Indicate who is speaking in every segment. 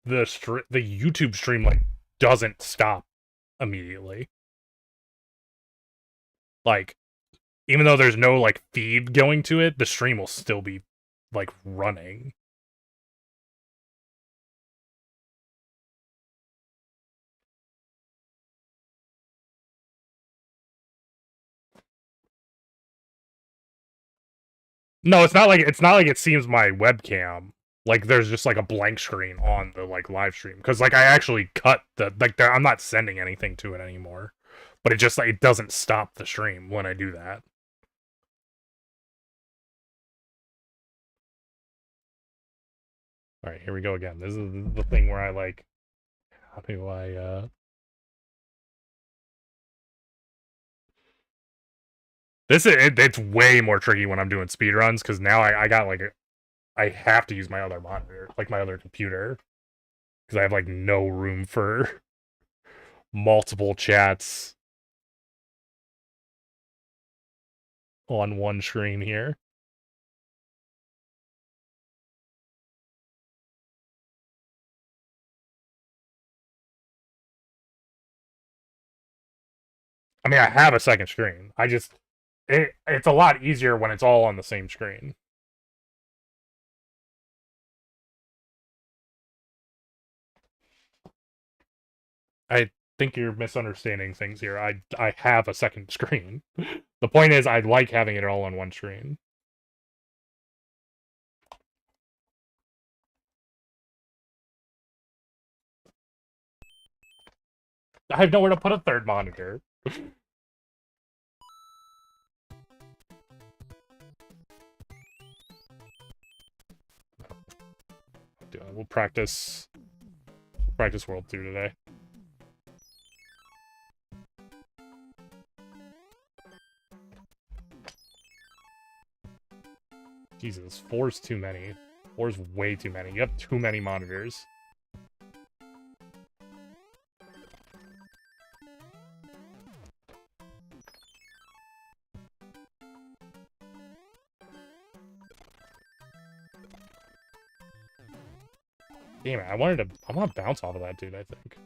Speaker 1: the YouTube stream like doesn't stop immediately. Like, even though there's no like feed going to it, the stream will still be like running. No, it's not like it seems my webcam. Like there's just like a blank screen on the like live stream because like I actually cut the like I'm not sending anything to it anymore, but it just like it doesn't stop the stream when I do that. All right, here we go again. This is the thing where I like, how do I it's way more tricky when I'm doing speedruns because now I got like I have to use my other monitor, like my other computer, because I have like no room for multiple chats on one screen here. I mean, I have a second screen. I just it's a lot easier when it's all on the same screen. I think you're misunderstanding things here. I have a second screen. The point is I like having it all on one screen. I have nowhere to put a third monitor. We'll practice World 2 today. Jesus, 4's too many. 4's way too many. You have too many monitors. Damn it, I want to bounce off of that dude, I think.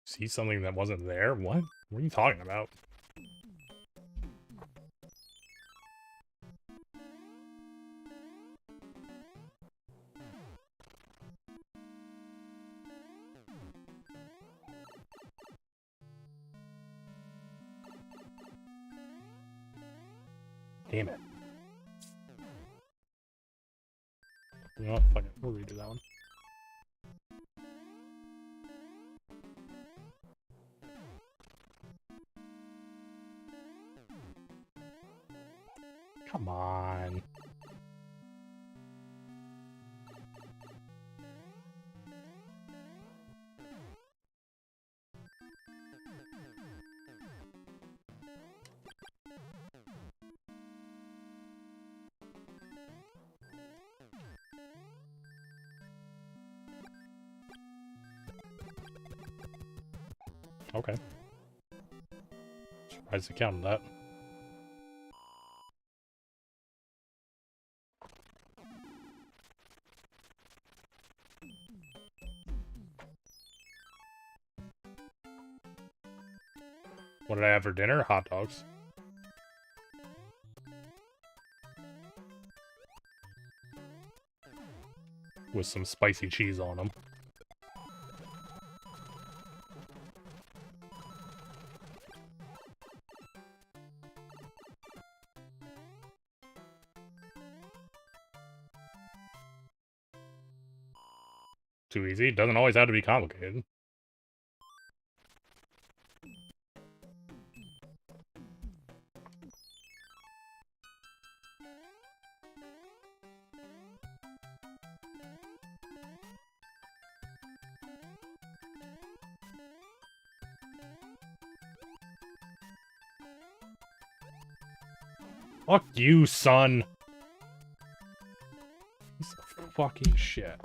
Speaker 1: See something that wasn't there? What? What are you talking about? Damn it. You know what? Fuck it. We'll redo that one. Come on. Okay. Surprised it counted that. What did I have for dinner? Hot dogs. With some spicy cheese on them. too easy. It doesn't always have to be complicated. Fuck you, son. Piece of fucking shit.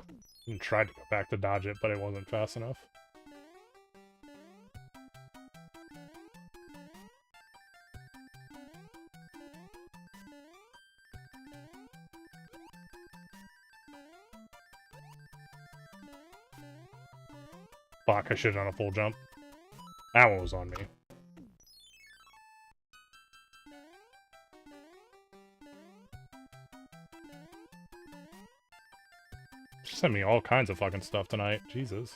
Speaker 1: I tried to go back to dodge it, but it wasn't fast enough. Fuck, I should have done a full jump. That one was on me. She sent me all kinds of fucking stuff tonight. Jesus.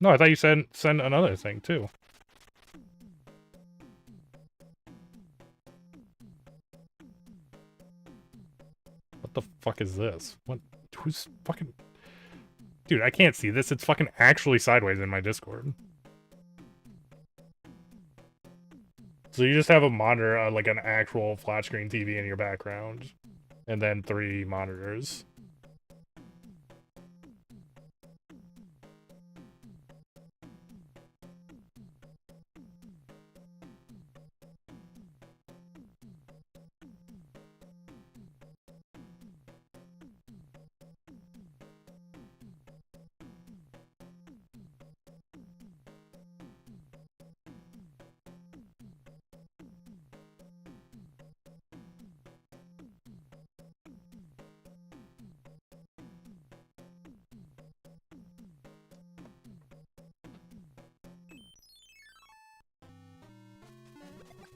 Speaker 1: No, I thought you said send another thing too. What the fuck is this? What? Who's fucking... Dude, I can't see this. It's fucking actually sideways in my Discord. So you just have a monitor, like an actual flat screen TV in your background. And then 3 monitors.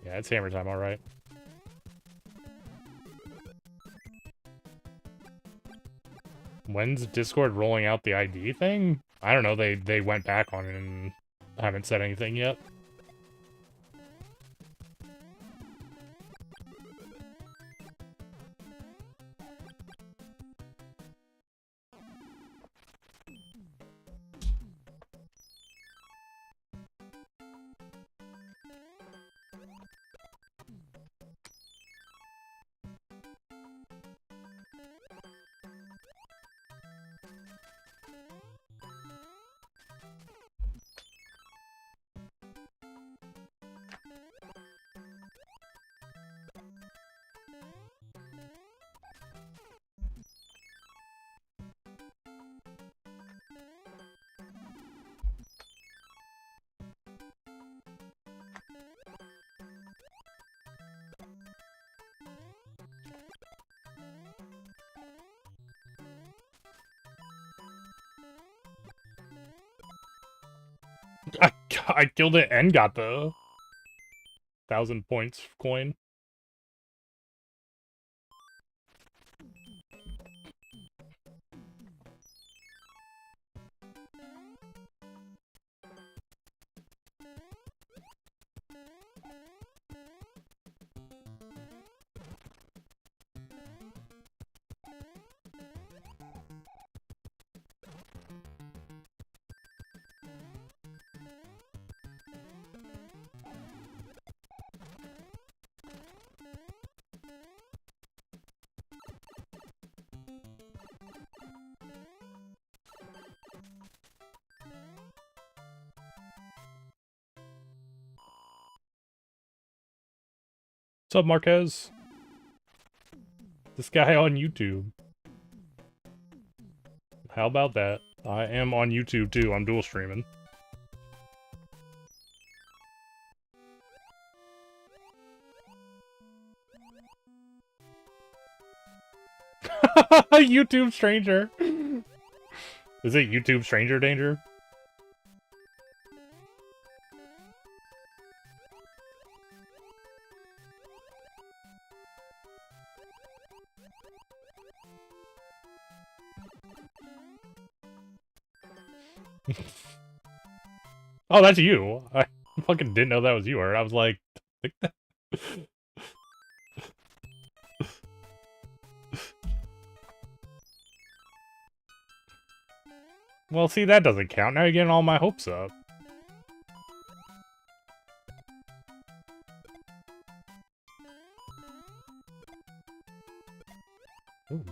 Speaker 1: Yeah, it's hammer time, alright. When's Discord rolling out the ID thing? I don't know, they went back on it and haven't said anything yet. I killed it and got the 1,000 points coin. What's up, Marquez? This guy on YouTube. How about that? I am on YouTube too. I'm dual streaming. YouTube stranger. Is it YouTube stranger danger? Oh, that's you. I fucking didn't know that was you, or I was like... Well, see, that doesn't count. Now you're getting all my hopes up. Ooh.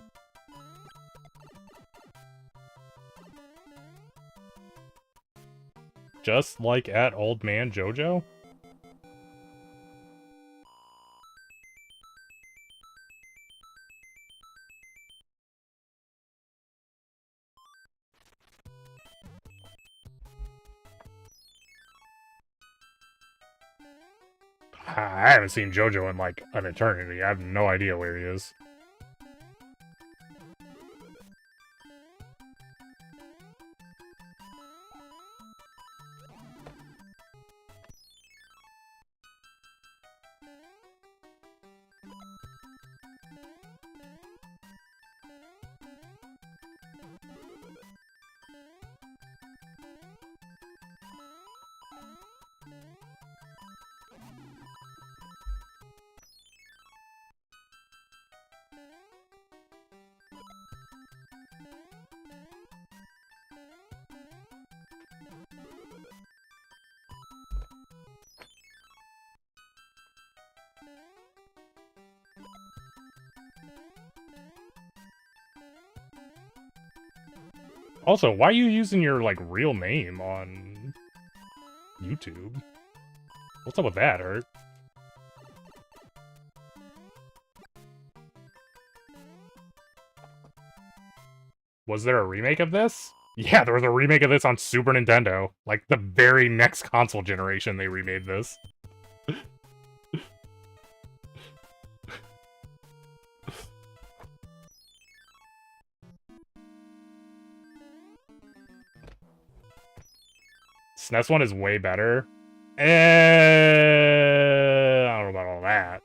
Speaker 1: Just like at Old Man Jojo? I haven't seen Jojo in, like, an eternity. I have no idea where he is. Also, why are you using your, like, real name on YouTube? What's up with that, Hurt? Was there a remake of this? Yeah, there was a remake of this on Super Nintendo. Like, the very next console generation they remade this. SNES one is way better. I don't know about all that.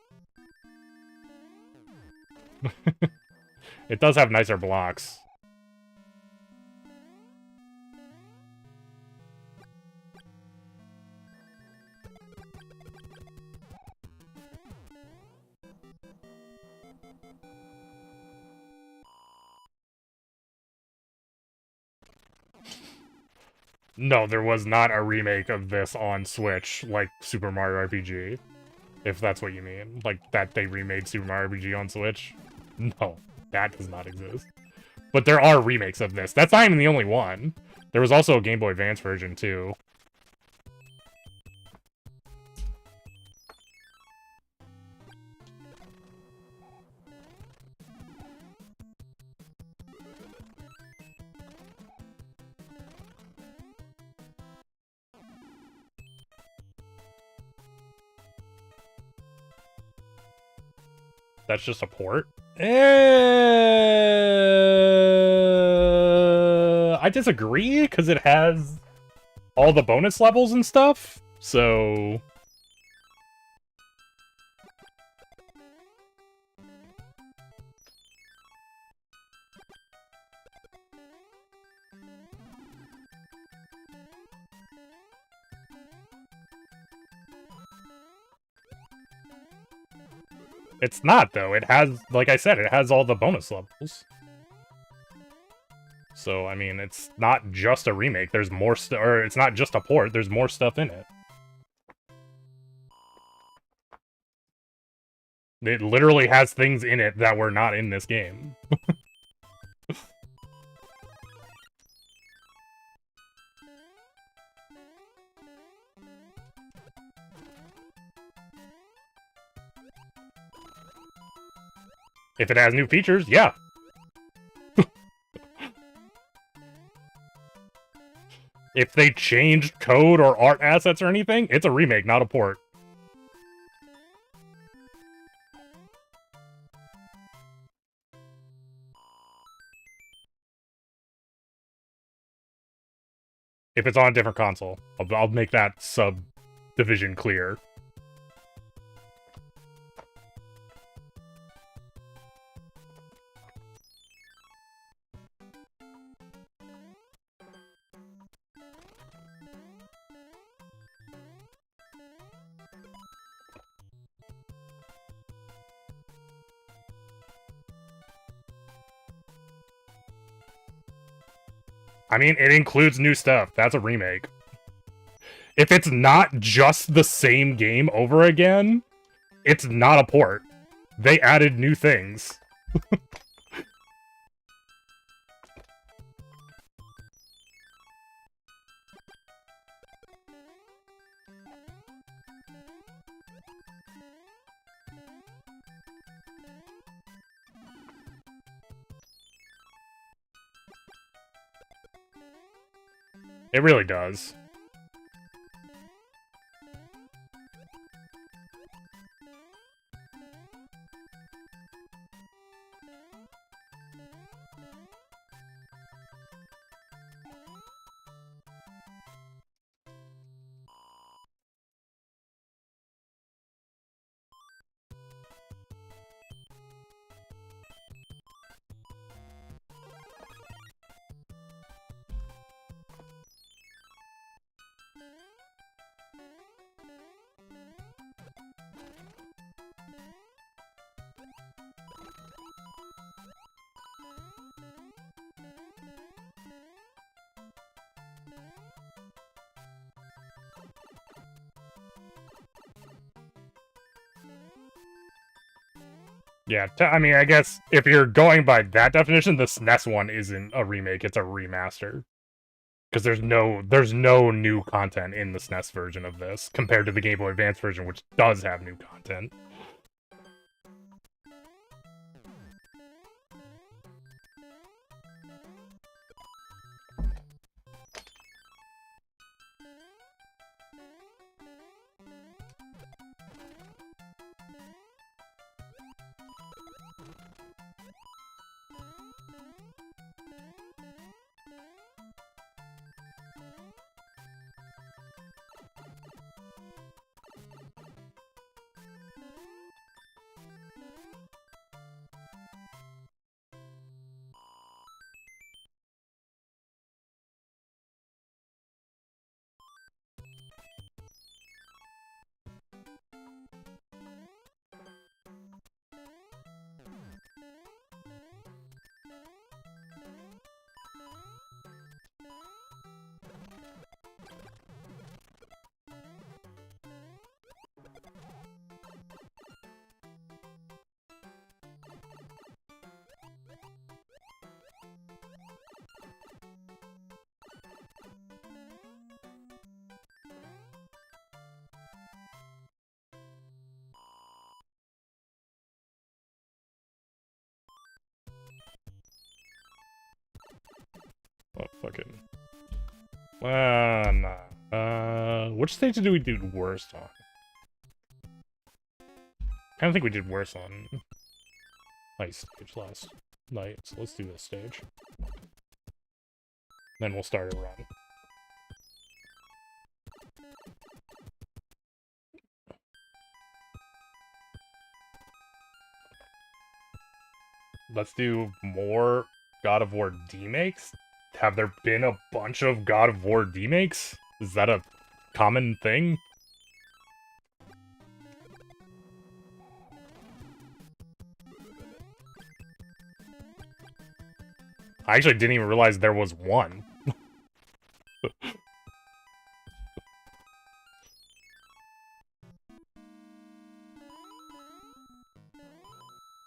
Speaker 1: It does have nicer blocks. No, there was not a remake of this on Switch, like Super Mario RPG. If that's what you mean. Like, that they remade Super Mario RPG on Switch. No, that does not exist. But there are remakes of this. That's not even the only one. There was also a Game Boy Advance version, too. That's just a port? I disagree, because it has all the bonus levels and stuff, so... It's not, though. It has, like I said, it has all the bonus levels. So, I mean, it's not just a remake. There's more stuff, or it's not just a port. There's more stuff in it. It literally has things in it that were not in this game. If it has new features, yeah. If they changed code or art assets or anything, it's a remake, not a port. If it's on a different console, I'll make that subdivision clear. I mean, it includes new stuff. That's a remake. If it's not just the same game over again, it's not a port. They added new things. It really does. Yeah, I mean, I guess if you're going by that definition, the SNES one isn't a remake; it's a remaster. Because there's no new content in the SNES version of this compared to the Game Boy Advance version, which does have new content. Oh, fucking... nah. Which stage did we do worst on? I don't think we did worse on ice stage last night, so let's do this stage. Then we'll start a run. Let's do more God of War demakes? Have there been a bunch of God of War demakes? Is that a common thing? I actually didn't even realize there was one.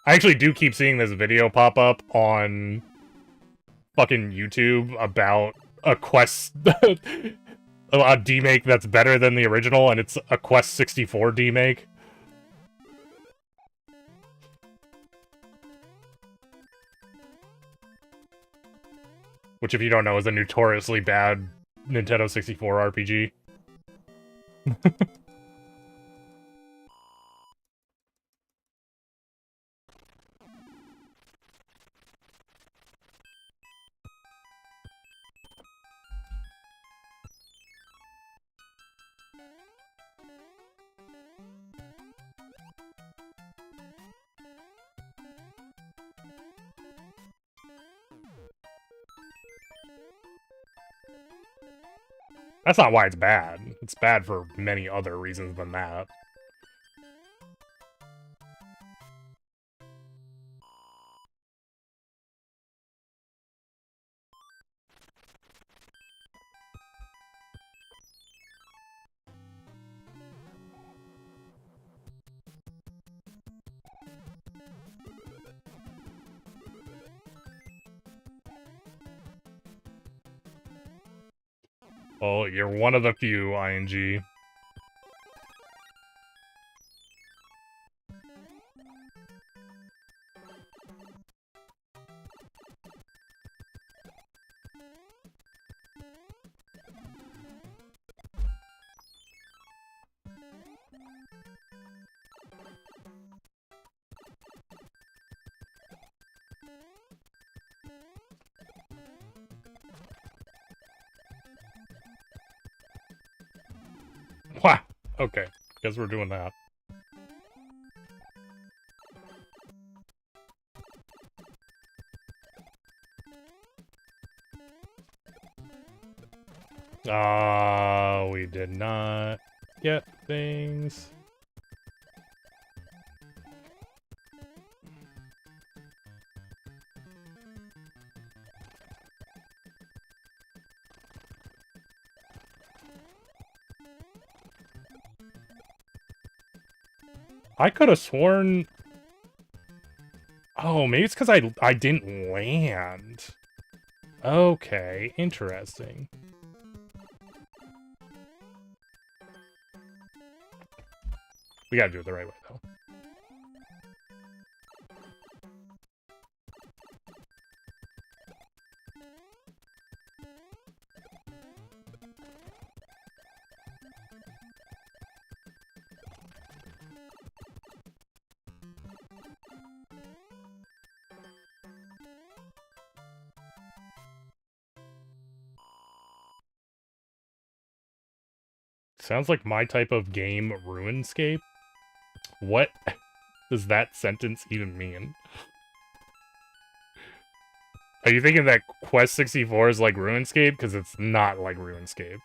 Speaker 1: I actually do keep seeing this video pop up on fucking YouTube about a Quest... a demake that's better than the original, and it's a Quest 64 demake. Which, if you don't know, is a notoriously bad Nintendo 64 RPG. That's not why it's bad. It's bad for many other reasons than that. Oh, you're one of the few, ING. Wow. Okay. Guess we're doing that. We did not get things. I could have sworn... Oh, maybe it's because I didn't land. Okay, interesting. We gotta do it the right way, though. Sounds like my type of game, RuneScape. What does that sentence even mean? Are you thinking that Quest 64 is like RuneScape? Because it's not like RuneScape.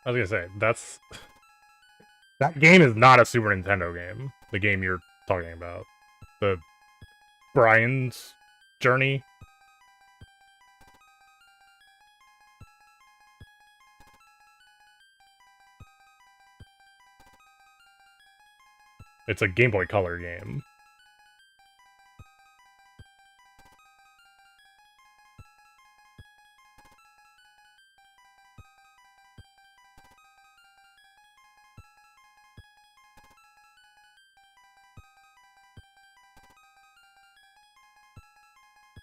Speaker 1: I was gonna say, that game is not a Super Nintendo game. The game you're talking about. The Brian's Journey. It's a Game Boy Color game.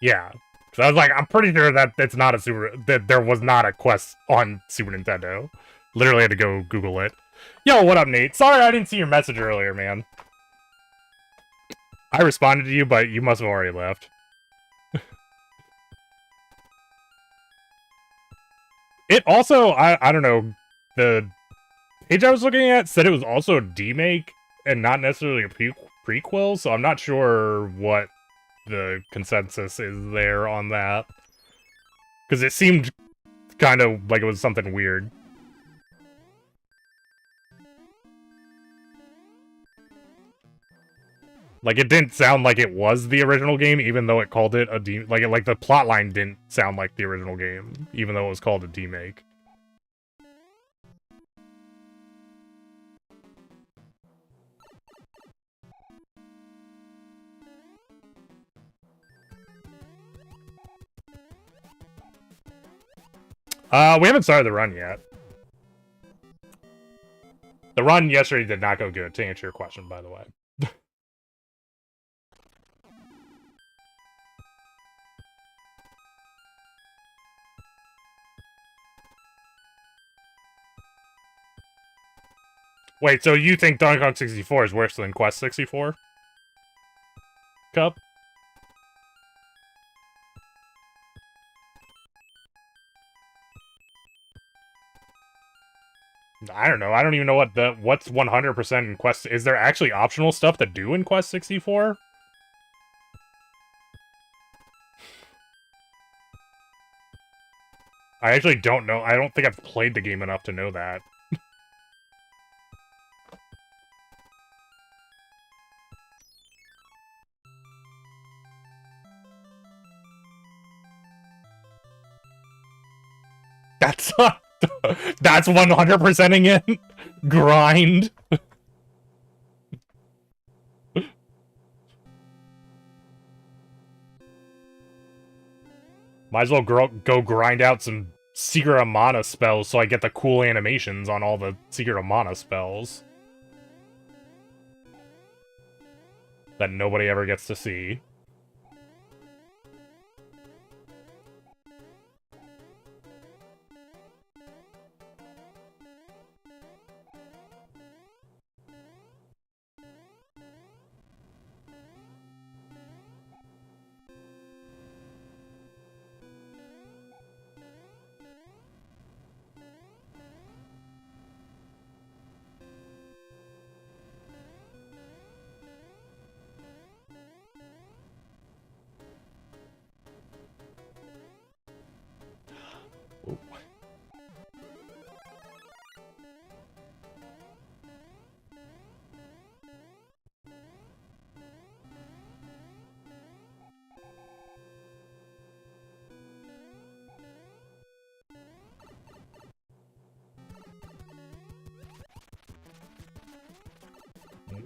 Speaker 1: Yeah. So I was like, I'm pretty sure that there was not a Quest on Super Nintendo. Literally had to go Google it. Yo, what up, Nate? Sorry I didn't see your message earlier, man. I responded to you, but you must have already left. It also, I don't know, the page I was looking at said it was also a demake and not necessarily a prequel, so I'm not sure what the consensus is there on that. Because it seemed kind of like it was something weird. Like, it didn't sound like it was the original game, even though it called it a like the plotline didn't sound like the original game, even though it was called a demake. We haven't started the run yet. The run yesterday did not go good, to answer your question, by the way. Wait, so you think Donkey Kong 64 is worse than Quest 64? Cup? I don't know. I don't even know what's 100% in Quest. Is there actually optional stuff to do in Quest 64? I actually don't know. I don't think I've played the game enough to know that. That's 100%ing it. Grind. Might as well go grind out some Secret of Mana spells so I get the cool animations on all the Secret of Mana spells. That nobody ever gets to see.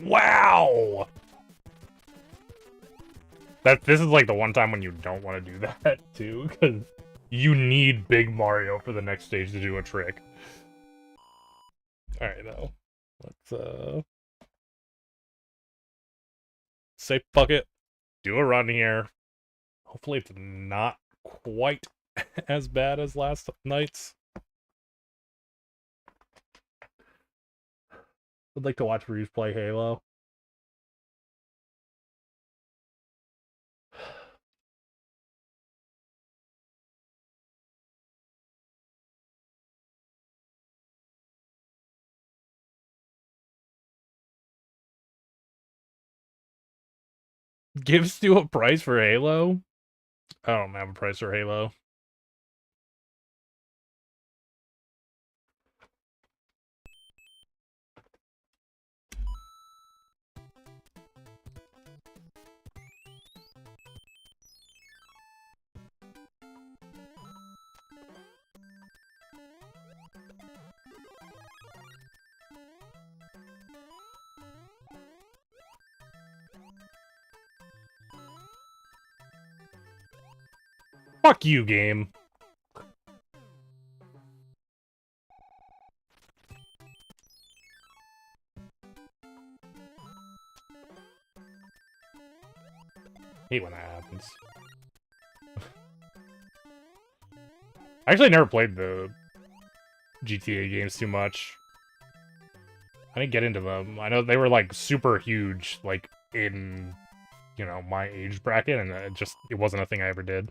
Speaker 1: Wow! This is like the one time when you don't want to do that, too, because you need Big Mario for the next stage to do a trick. Alright, though. Let's, say fuck it. Do a run here. Hopefully it's not quite as bad as last night's. I'd like to watch Reeves play Halo. Give Stu a price for Halo? I don't have a price for Halo. Fuck you, game. Hate when that happens. I actually never played the GTA games too much. I didn't get into them. I know they were like super huge, like in, you know, my age bracket, and it wasn't a thing I ever did.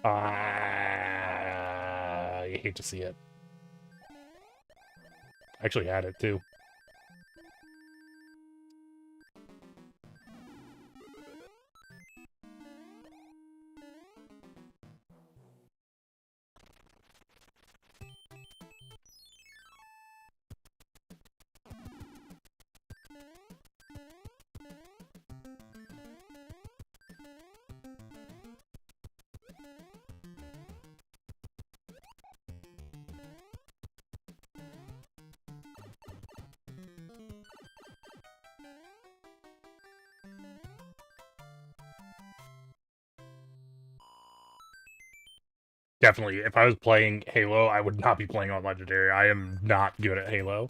Speaker 1: I hate to see it. I actually had it too. Definitely, if I was playing Halo, I would not be playing on Legendary. I am not good at Halo.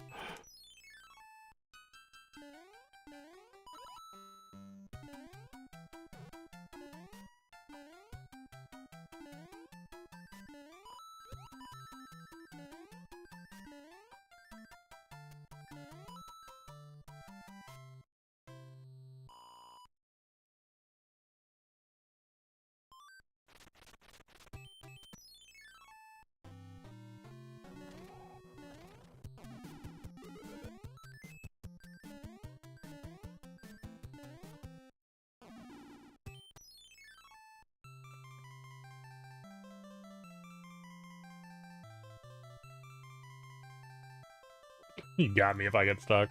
Speaker 1: You got me if I get stuck.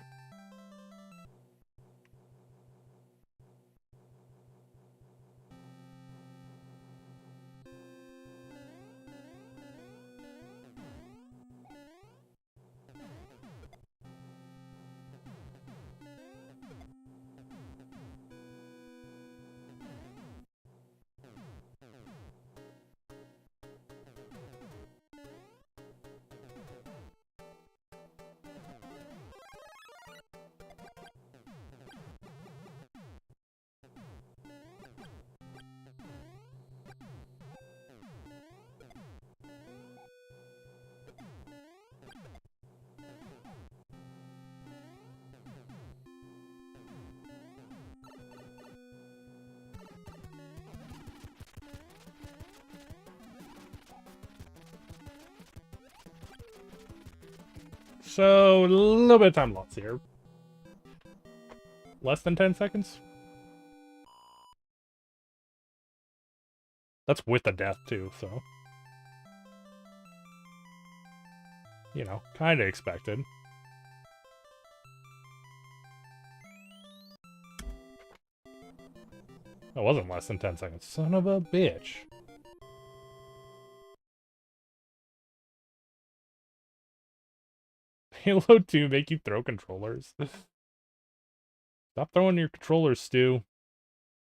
Speaker 1: So, a little bit of time lost here. Less than 10 seconds? That's with the death, too, so... You know, kinda expected. That wasn't less than 10 seconds. Son of a bitch. Halo 2 make you throw controllers? Stop throwing your controllers, Stu.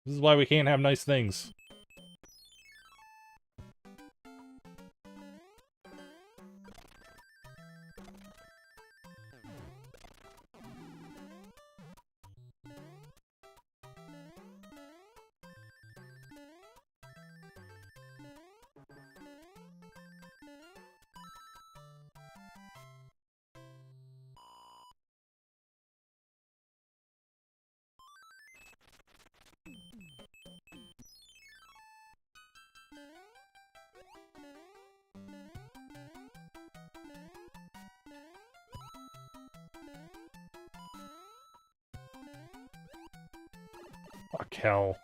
Speaker 1: This is why we can't have nice things. Fuck hell.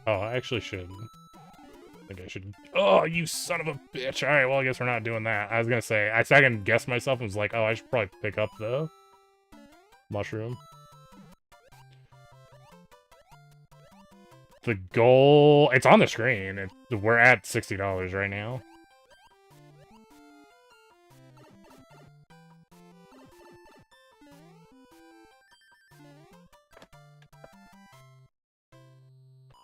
Speaker 1: Oh, I actually should. I think I should. Oh, you son of a bitch! Alright, well, I guess we're not doing that. I was gonna say, I second guessed myself and was like, oh, I should probably pick up the mushroom. The goal... It's on the screen. We're at $60 right now.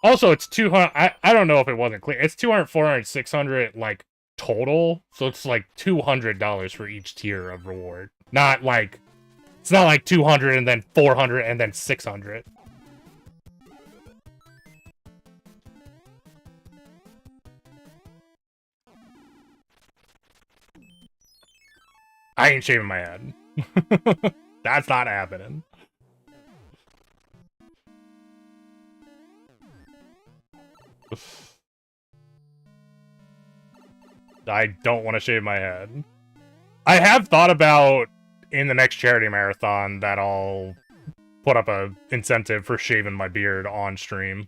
Speaker 1: Also, it's 200... I don't know if it wasn't clear. It's 200, 400, 600, like, total. So it's like $200 for each tier of reward. Not like... It's not like 200 and then 400 and then 600. I ain't shaving my head. That's not happening. I don't want to shave my head. I have thought about, in the next charity marathon, that I'll put up a incentive for shaving my beard on stream.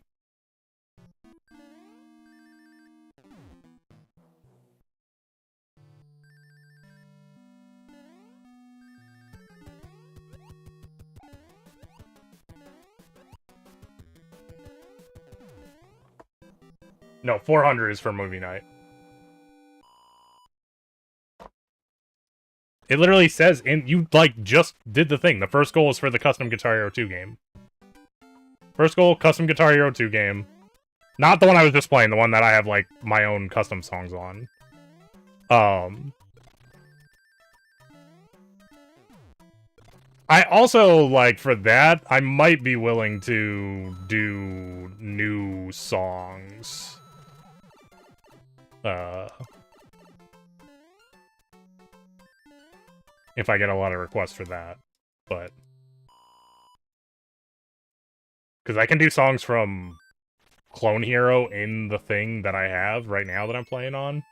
Speaker 1: No, 400 is for movie night. It literally says, you, like, just did the thing. The first goal is for the Custom Guitar Hero 2 game. First goal, Custom Guitar Hero 2 game. Not the one I was just playing, the one that I have, like, my own custom songs on. I also, like, for that, I might be willing to do new songs. If I get a lot of requests for that, but... Because I can do songs from Clone Hero in the thing that I have right now that I'm playing on.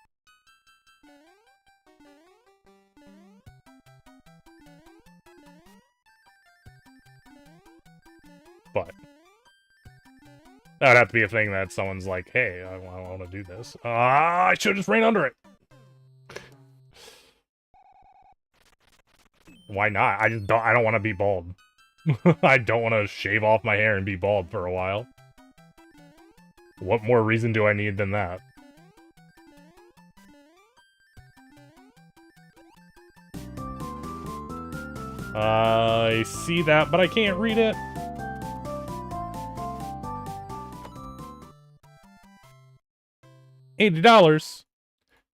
Speaker 1: But... that would have to be a thing that someone's like, hey, I want to do this. I should just ran under it! Why not? I don't want to be bald. I don't want to shave off my hair and be bald for a while. What more reason do I need than that? I see that, but I can't read it. $80.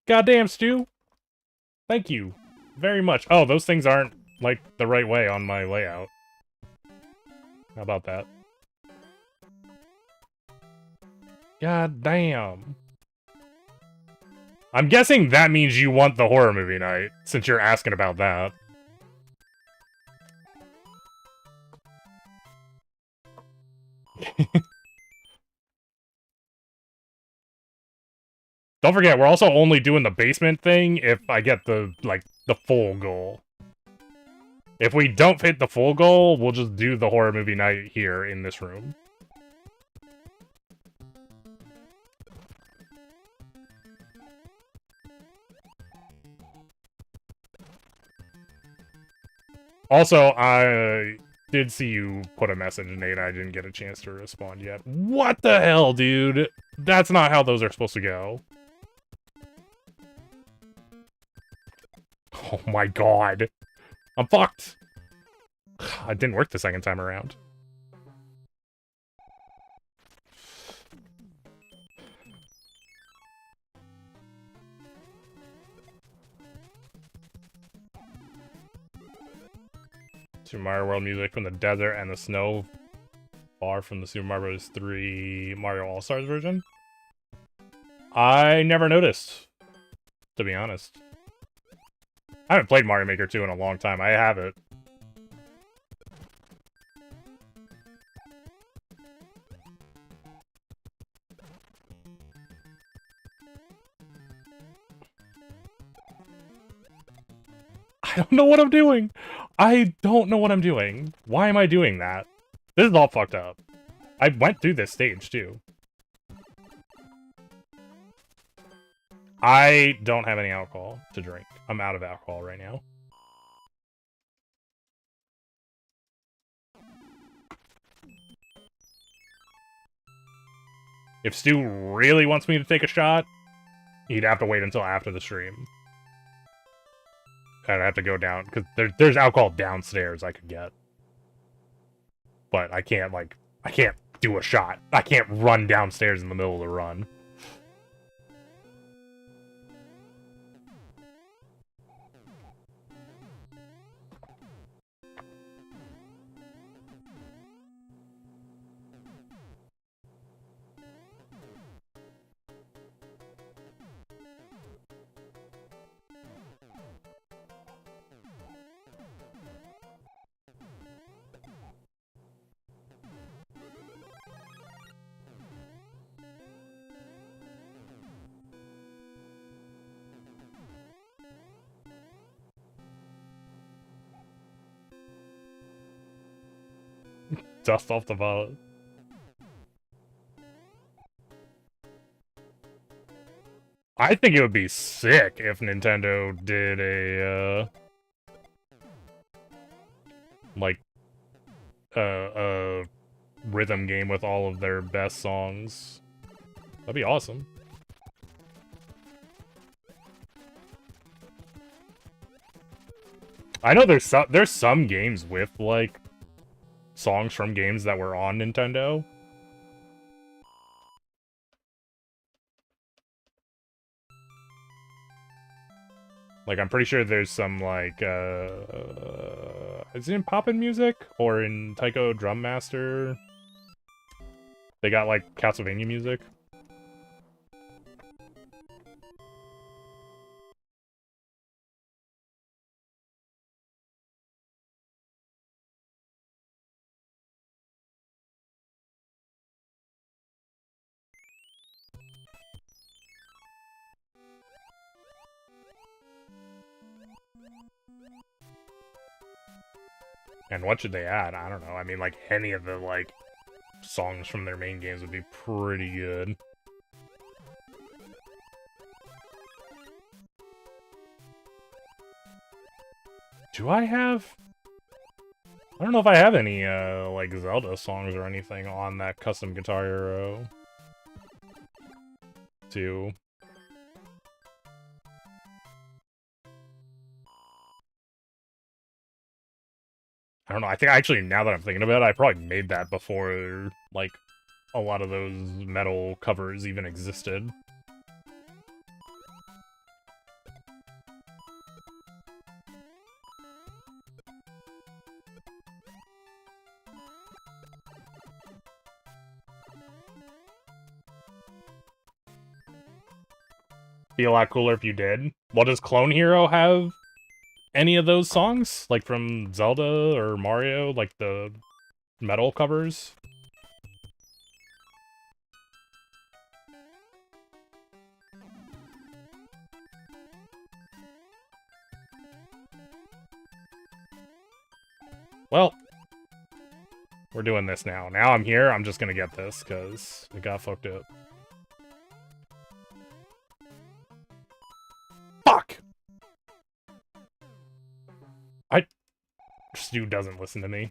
Speaker 1: Goddamn, Stu. Thank you very much. Oh, those things aren't, like, the right way on my layout. How about that? God damn. I'm guessing that means you want the horror movie night, since you're asking about that. Don't forget, we're also only doing the basement thing if I get the, like, the full goal. If we don't hit the full goal, we'll just do the horror movie night here in this room. Also, I did see you put a message, Nate. I didn't get a chance to respond yet. What the hell, dude? That's not how those are supposed to go. Oh my god. I'm fucked. It didn't work the second time around. Super Mario World music from the desert and the snow, far from the Super Mario Bros. 3 Mario All-Stars version. I never noticed, to be honest. I haven't played Mario Maker 2 in a long time. I have it. I don't know what I'm doing. I don't know what I'm doing. Why am I doing that? This is all fucked up. I went through this stage, too. I don't have any alcohol to drink. I'm out of alcohol right now. If Stu really wants me to take a shot, he'd have to wait until after the stream. I'd have to go down, because there's alcohol downstairs I could get. But I can't, like, I can't do a shot. I can't run downstairs in the middle of the run. Dust off the wallet. I think it would be sick if Nintendo did a, like, a rhythm game with all of their best songs. That'd be awesome. I know there's some games with, like, songs from games that were on Nintendo. Like, I'm pretty sure there's some, like, is it in Poppin' Music? Or in Taiko Drum Master? They got, like, Castlevania music. And what should they add? I don't know. I mean, like, any of the, like, songs from their main games would be pretty good. Do I have... I don't know if I have any, like, Zelda songs or anything on that custom Guitar Hero 2. I don't know, I think actually, now that I'm thinking about it, I probably made that before, like, a lot of those metal covers even existed. Be a lot cooler if you did. Well, does Clone Hero have any of those songs? Like from Zelda or Mario? Like the metal covers? Well, we're doing this now. Now I'm here, I'm just gonna get this, because it got fucked up. Fuck! Stu doesn't listen to me.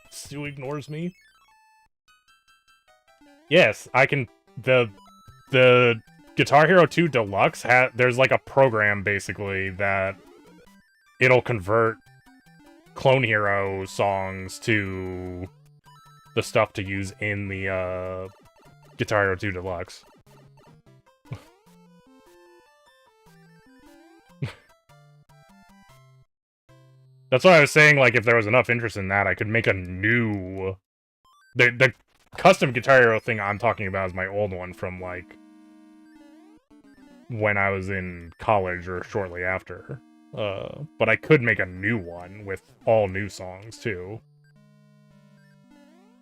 Speaker 1: Stu ignores me. Yes, I can... The Guitar Hero 2 Deluxe, there's like a program, basically, that it'll convert Clone Hero songs to the stuff to use in the Guitar Hero 2 Deluxe. That's why I was saying, like, if there was enough interest in that, I could make a new... The custom Guitar Hero thing I'm talking about is my old one from, like, when I was in college or shortly after. But I could make a new one with all new songs, too.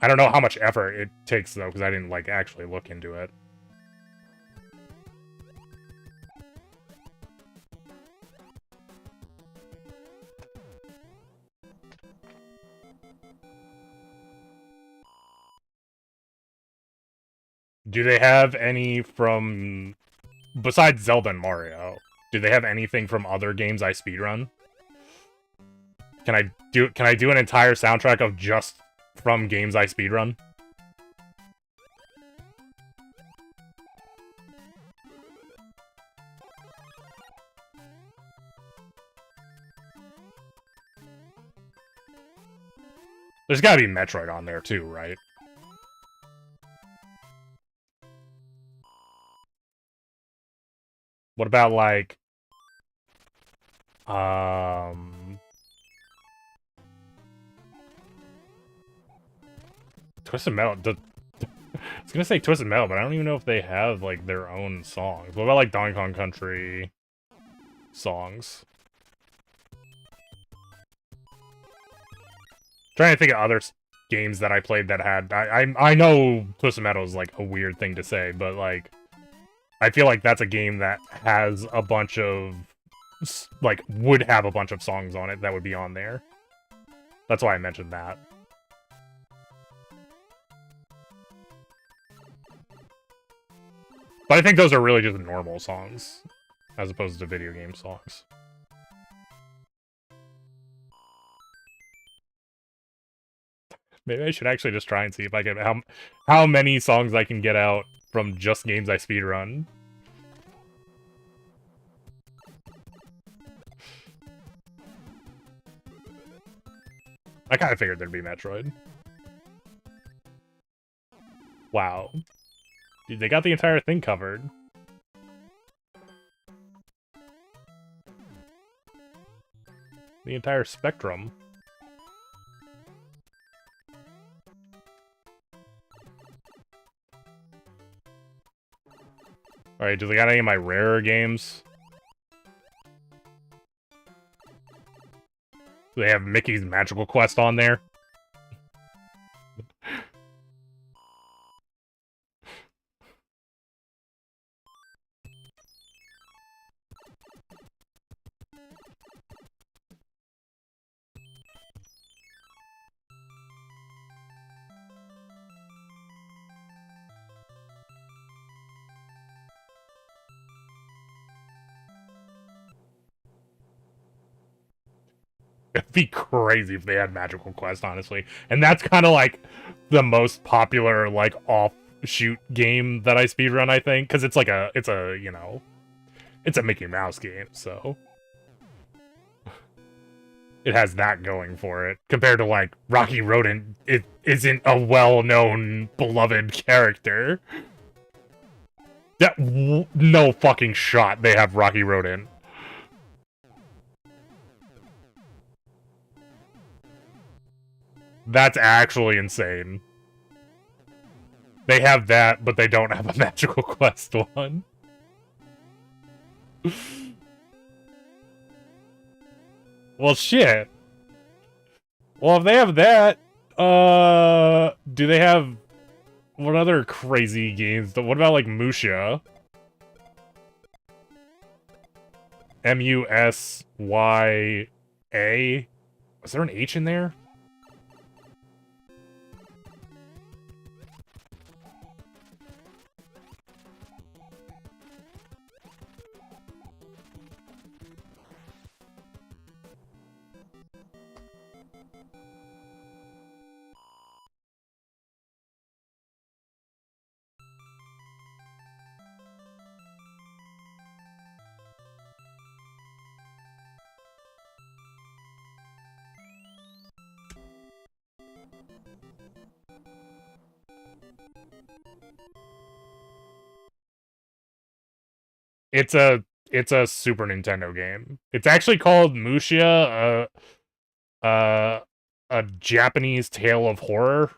Speaker 1: I don't know how much effort it takes, though, because I didn't, like, actually look into it. Do they have any from besides Zelda and Mario? Do they have anything from other games I speedrun? Can I do an entire soundtrack of just from games I speedrun? There's gotta be Metroid on there too, right? What about, like... Twisted Metal... I was gonna say Twisted Metal, but I don't even know if they have, like, their own songs. What about, like, Donkey Kong Country songs? Trying to think of other games that I played that had... I know Twisted Metal is, like, a weird thing to say, but, like... I feel like that's a game that has a bunch of... like, would have a bunch of songs on it that would be on there. That's why I mentioned that. But I think those are really just normal songs, as opposed to video game songs. Maybe I should actually just try and see if I can... how many songs I can get out from just games I speedrun. I kind of figured there'd be Metroid. Wow. Dude, they got the entire thing covered. The entire spectrum. Alright, do they got any of my rarer games? Do they have Mickey's Magical Quest on there? It'd be crazy if they had Magical Quest, honestly. And that's kind of like the most popular, like, offshoot game that I speedrun, I think. Because it's like it's a, you know, it's a Mickey Mouse game, so. It has that going for it. Compared to, like, Rocky Rodent, it isn't a well-known, beloved character. No fucking shot they have Rocky Rodent. That's actually insane. They have that, but they don't have a Magical Quest one. Well, shit. Well, if they have that, do they have... what other crazy games? What about, like, Musha? M-U-S-Y-A? Is there an H in there? It's a Super Nintendo game. It's actually called Musha, a Japanese Tale of Horror.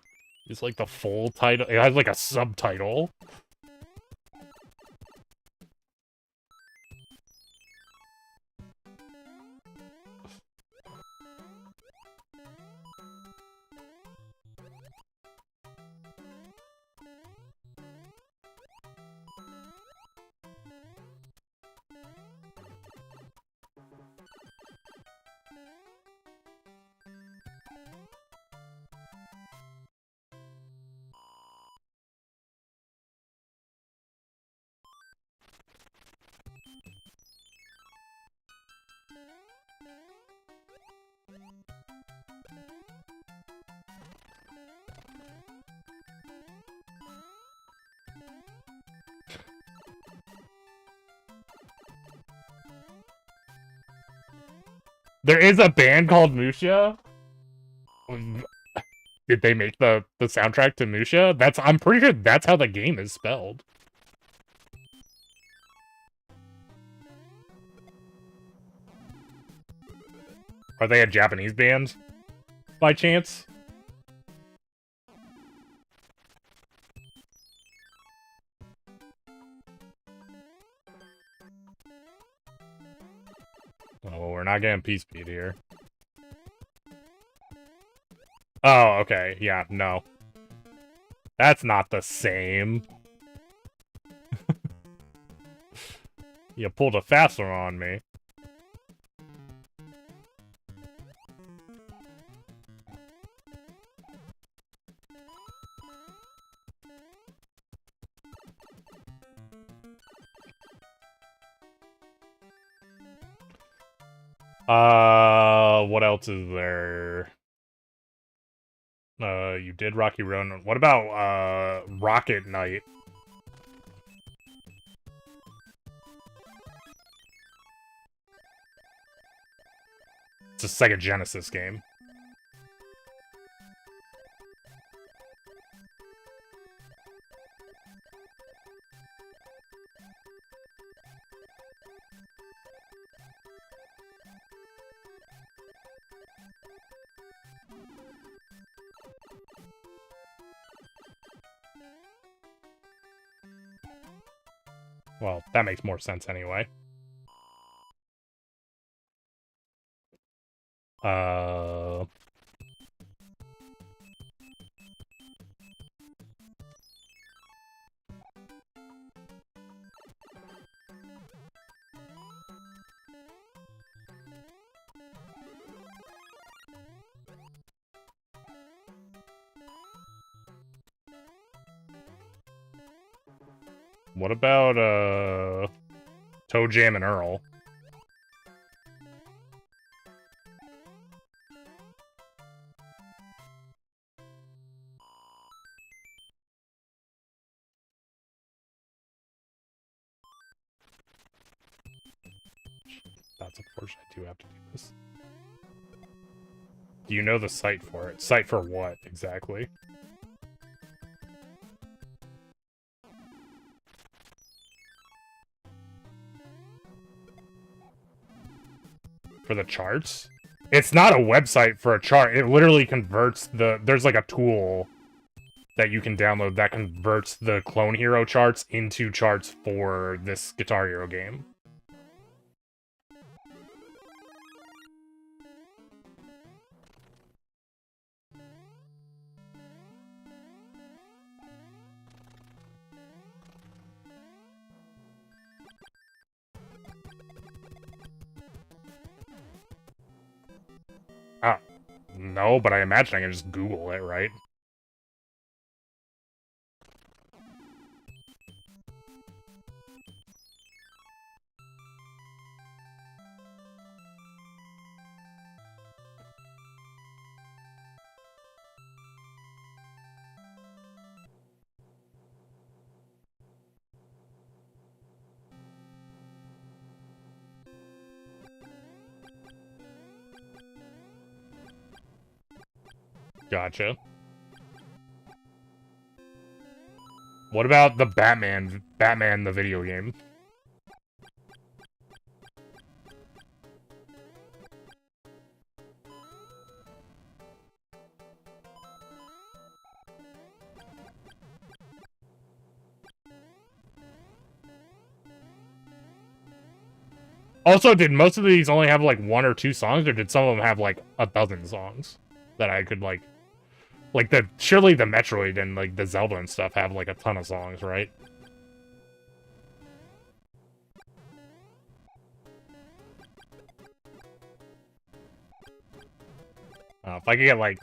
Speaker 1: It's like the full title. It has like a subtitle. There is a band called Musha. Did they make the soundtrack to Musha? I'm pretty sure that's how the game is spelled. Are they a Japanese band? By chance? Oh, well, we're not getting P-Speed here. Oh, okay. Yeah, no. That's not the same. You pulled a fast one on me. What else is there? You did Rocky Road. What about, Rocket Knight? It's a Sega Genesis game. Well, that makes more sense anyway. What about, Toe Jam and Earl? That's unfortunate. I do have to do this. Do you know the site for it? Site for what, exactly? For the charts? It's not a website for a chart. It literally converts there's like a tool that you can download that converts the Clone Hero charts into charts for this Guitar Hero game. No, but I imagine I can just Google it, right? Gotcha. What about the Batman the video game? Also, did most of these only have, like, 1 or 2 songs, or did some of them have, like, 1,000 songs that I could, like... Like, surely the Metroid and, like, the Zelda and stuff have, like, a ton of songs, right? If I could get, like,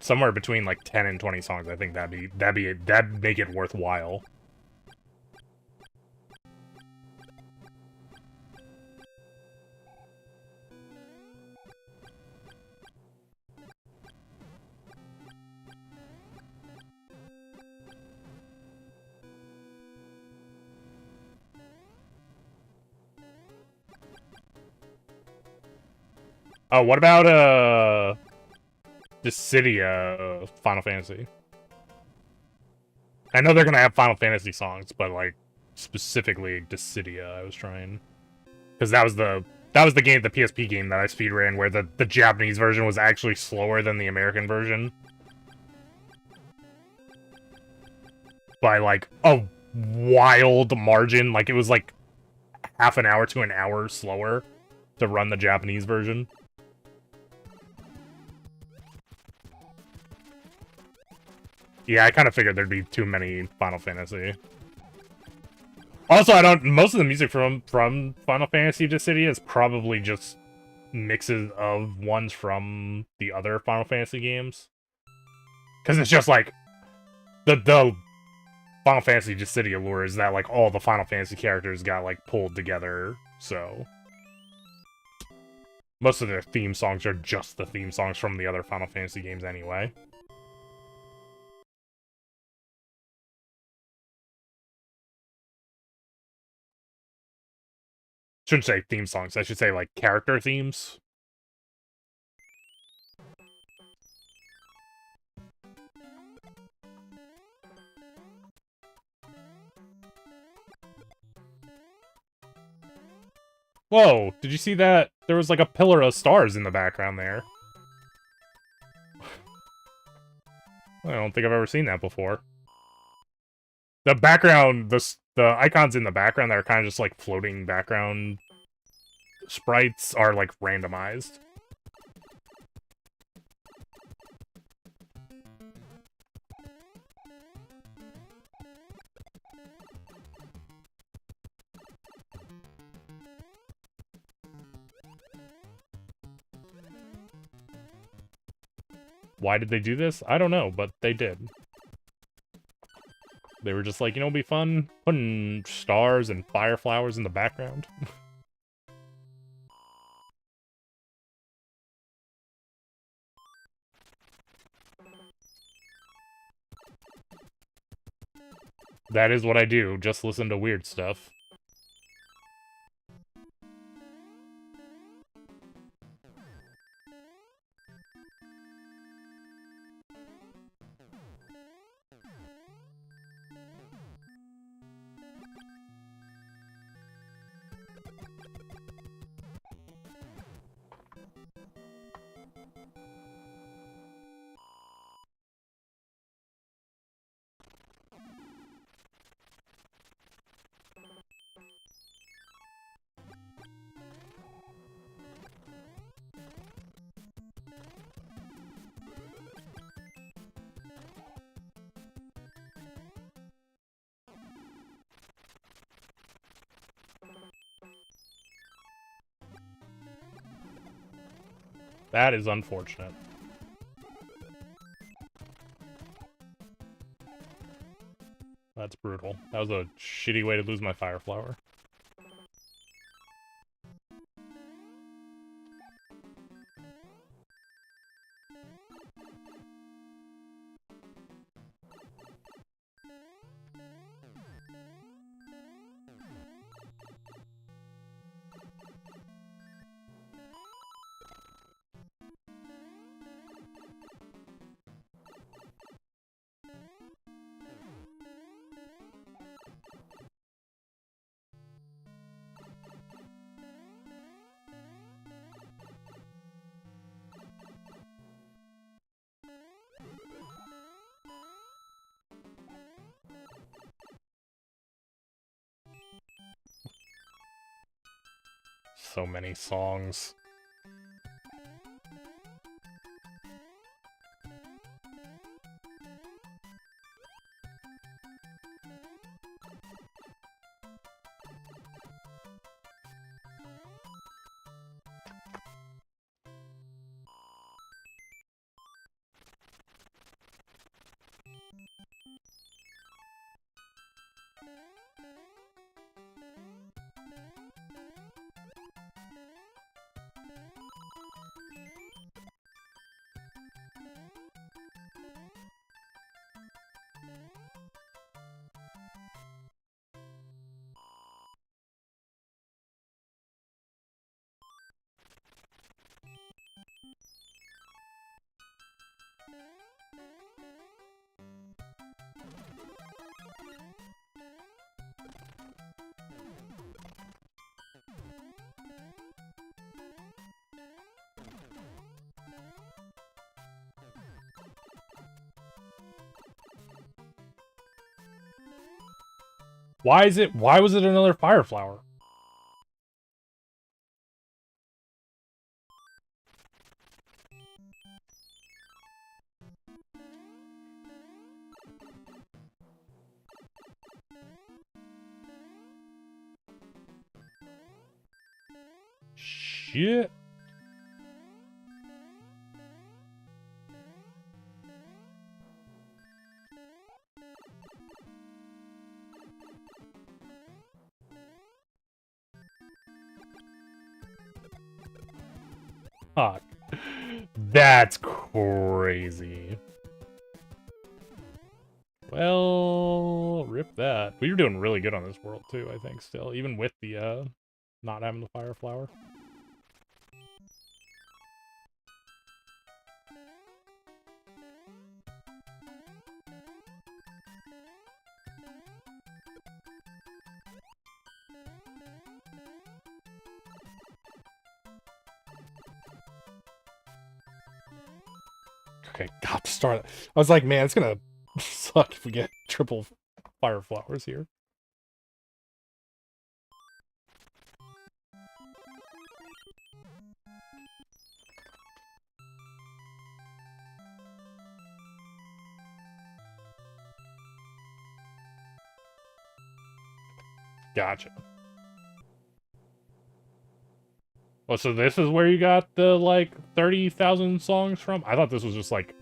Speaker 1: somewhere between, like, 10 and 20 songs, I think that'd make it worthwhile. Oh, what about Dissidia Final Fantasy? I know they're gonna have Final Fantasy songs, but like specifically Dissidia, I was trying because that was the game, the PSP game that I speedran, where the Japanese version was actually slower than the American version by like a wild margin. Like it was like half an hour to an hour slower to run the Japanese version. Yeah, I kind of figured there'd be too many Final Fantasy. Also, I don't. Most of the music from Final Fantasy Dissidia is probably just mixes of ones from the other Final Fantasy games, because it's just like the Final Fantasy Dissidia lore is that like all the Final Fantasy characters got like pulled together, so most of their theme songs are just the theme songs from the other Final Fantasy games anyway. Shouldn't say theme songs, I should say like character themes. Whoa, did you see that? There was like a pillar of stars in the background there. I don't think I've ever seen that before. The background, the icons in the background that are kind of just like floating background sprites are like randomized. Why did they do this? I don't know, but they did. They were just like, you know, it'd be fun putting stars and fire flowers in the background. That is what I do, just listen to weird stuff. That is unfortunate. That's brutal. That was a shitty way to lose my fire flower. So many songs. Why was it another fire flower? Shit. Fuck. That's crazy. Well, rip that. We were doing really good on this world too, I think, still. Even with the, not having the fire flower. Okay, got to start. I was like, man, it's gonna suck if we get triple fire flowers here. Gotcha. Well, so this is where you got the, like, 30,000 songs from? I thought this was just, like,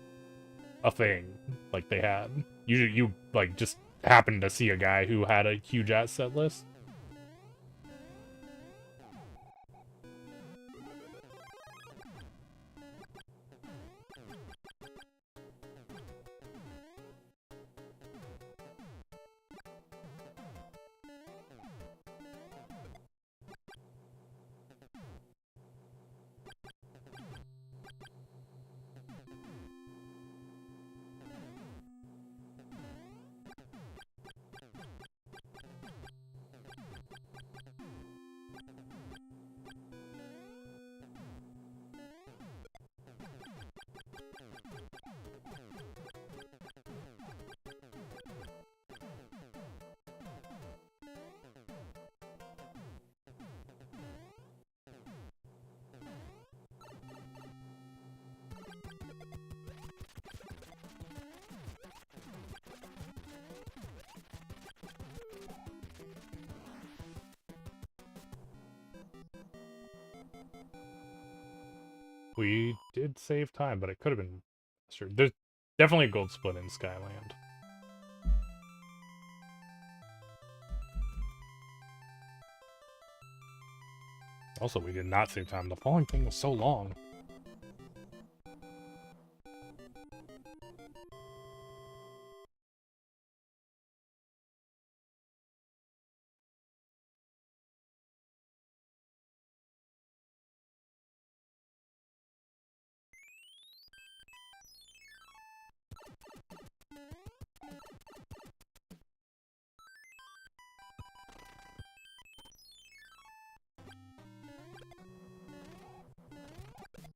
Speaker 1: a thing, like, they had. You like, just happened to see a guy who had a huge-ass set list. We did save time, but it could have been faster. There's definitely a gold split in Skyland. Also, we did not save time. The falling thing was so long.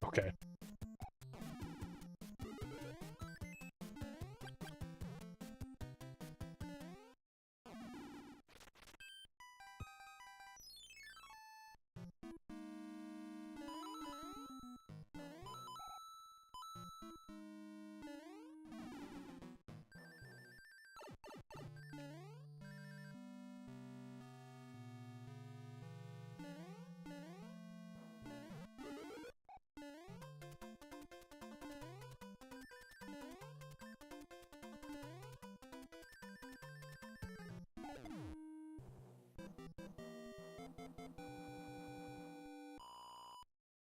Speaker 1: Okay.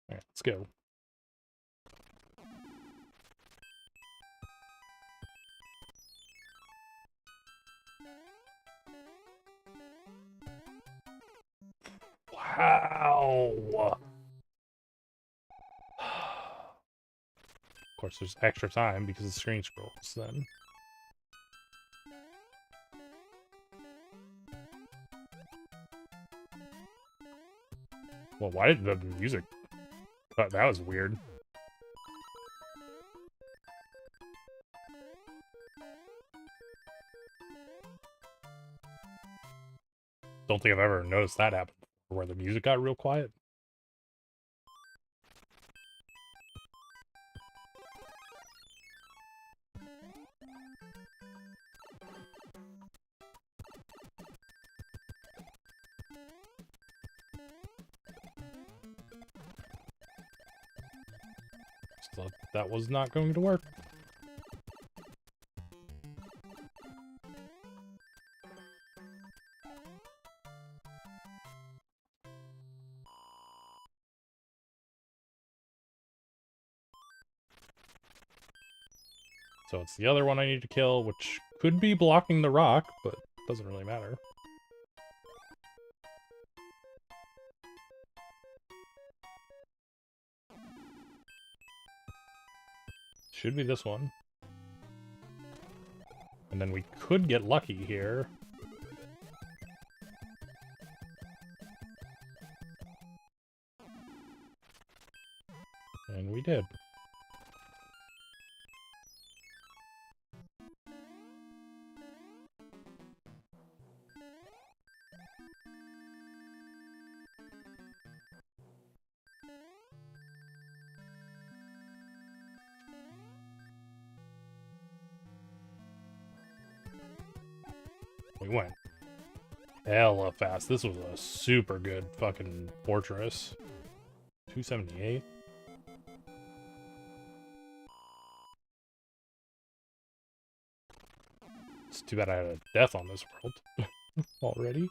Speaker 1: Alright, let's go. Wow. Of course, there's extra time because the screen scrolls then. Well, why did the music cut? That was weird. Don't think I've ever noticed that happen before, where the music got real quiet. So that was not going to work. So it's the other one I need to kill, which could be blocking the rock, but doesn't really matter. Should be this one. And then we could get lucky here. And we did. We went hella fast. This was a super good fucking fortress. 278. It's too bad I had a death on this world already.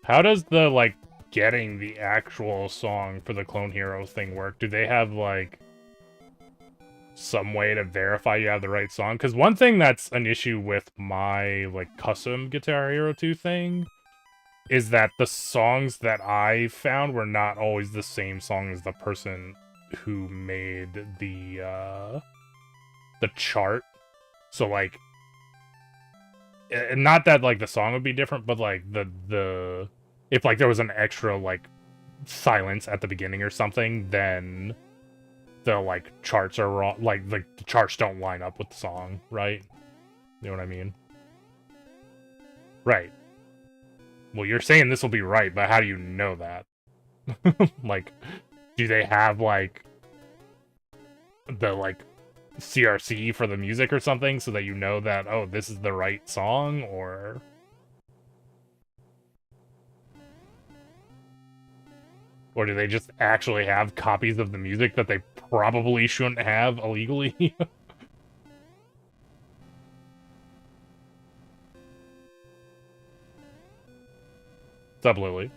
Speaker 1: How does the, like, getting the actual song for the Clone Heroes thing work? Do they have, like, some way to verify you have the right song? Because one thing that's an issue with my, like, custom Guitar Hero 2 thing is that the songs that I found were not always the same song as the person who made the chart. So, like, and not that, like, the song would be different, but, like, the if, like, there was an extra, like, silence at the beginning or something, then the, like, charts are wrong. Like, the charts don't line up with the song, right? You know what I mean? Right. Well, you're saying this will be right, but how do you know that? Like, do they have, like, the, like, CRC for the music or something so that you know that, oh, this is the right song, or... Or do they just actually have copies of the music that they probably shouldn't have illegally? What's up, Lily?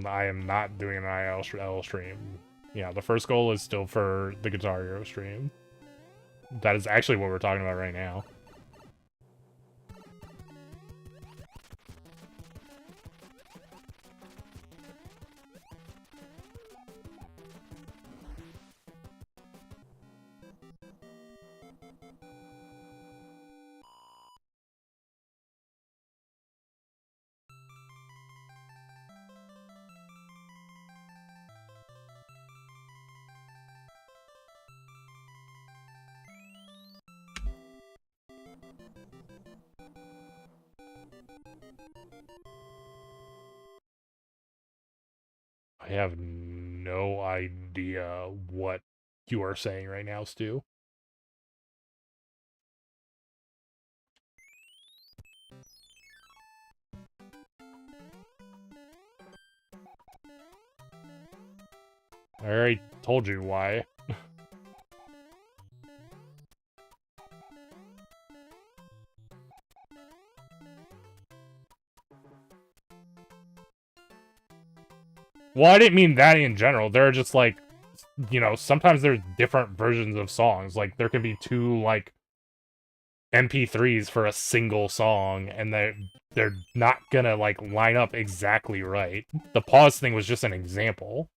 Speaker 1: I am not doing an IL stream. Yeah, the first goal is still for the Guitar Hero stream. That is actually what we're talking about right now. have no idea what you are saying right now, Stu. I already told you why. Well, I didn't mean that in general. There are just, like, you know, sometimes there's different versions of songs. Like, there can be two, like, MP3s for a single song, and they're not gonna, like, line up exactly right. The pause thing was just an example.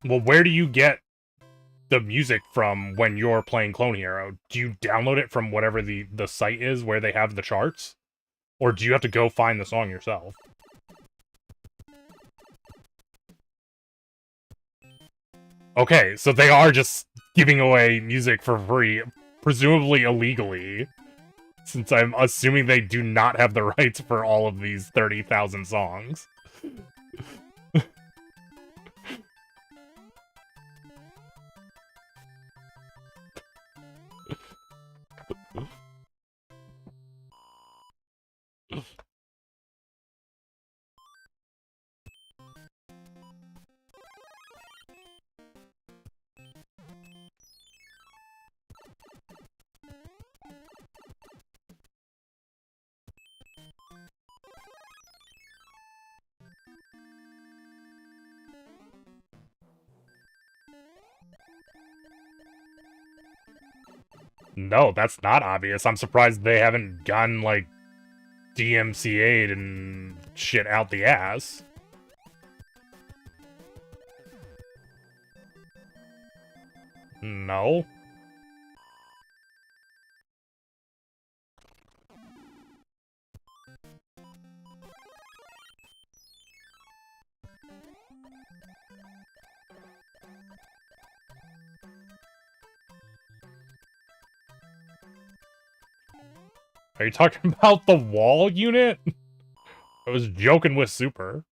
Speaker 1: Well, where do you get the music from when you're playing Clone Hero? Do you download it from whatever the site is where they have the charts? Or do you have to go find the song yourself? Okay, so they are just giving away music for free, presumably illegally, since I'm assuming they do not have the rights for all of these 30,000 songs. No, that's not obvious. I'm surprised they haven't gotten, like, DMCA'd and shit out the ass. No. Are you talking about the wall unit? I was joking with Super.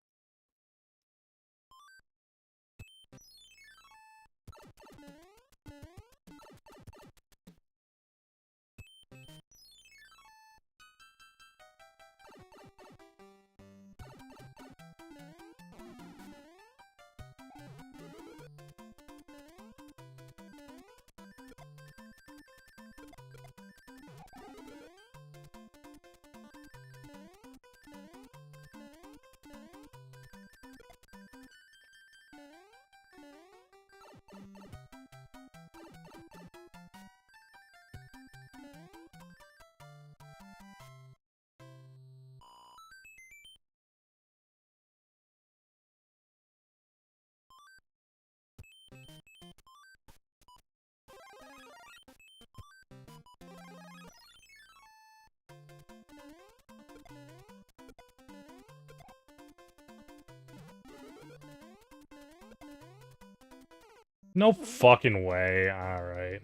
Speaker 1: No fucking way. Alright.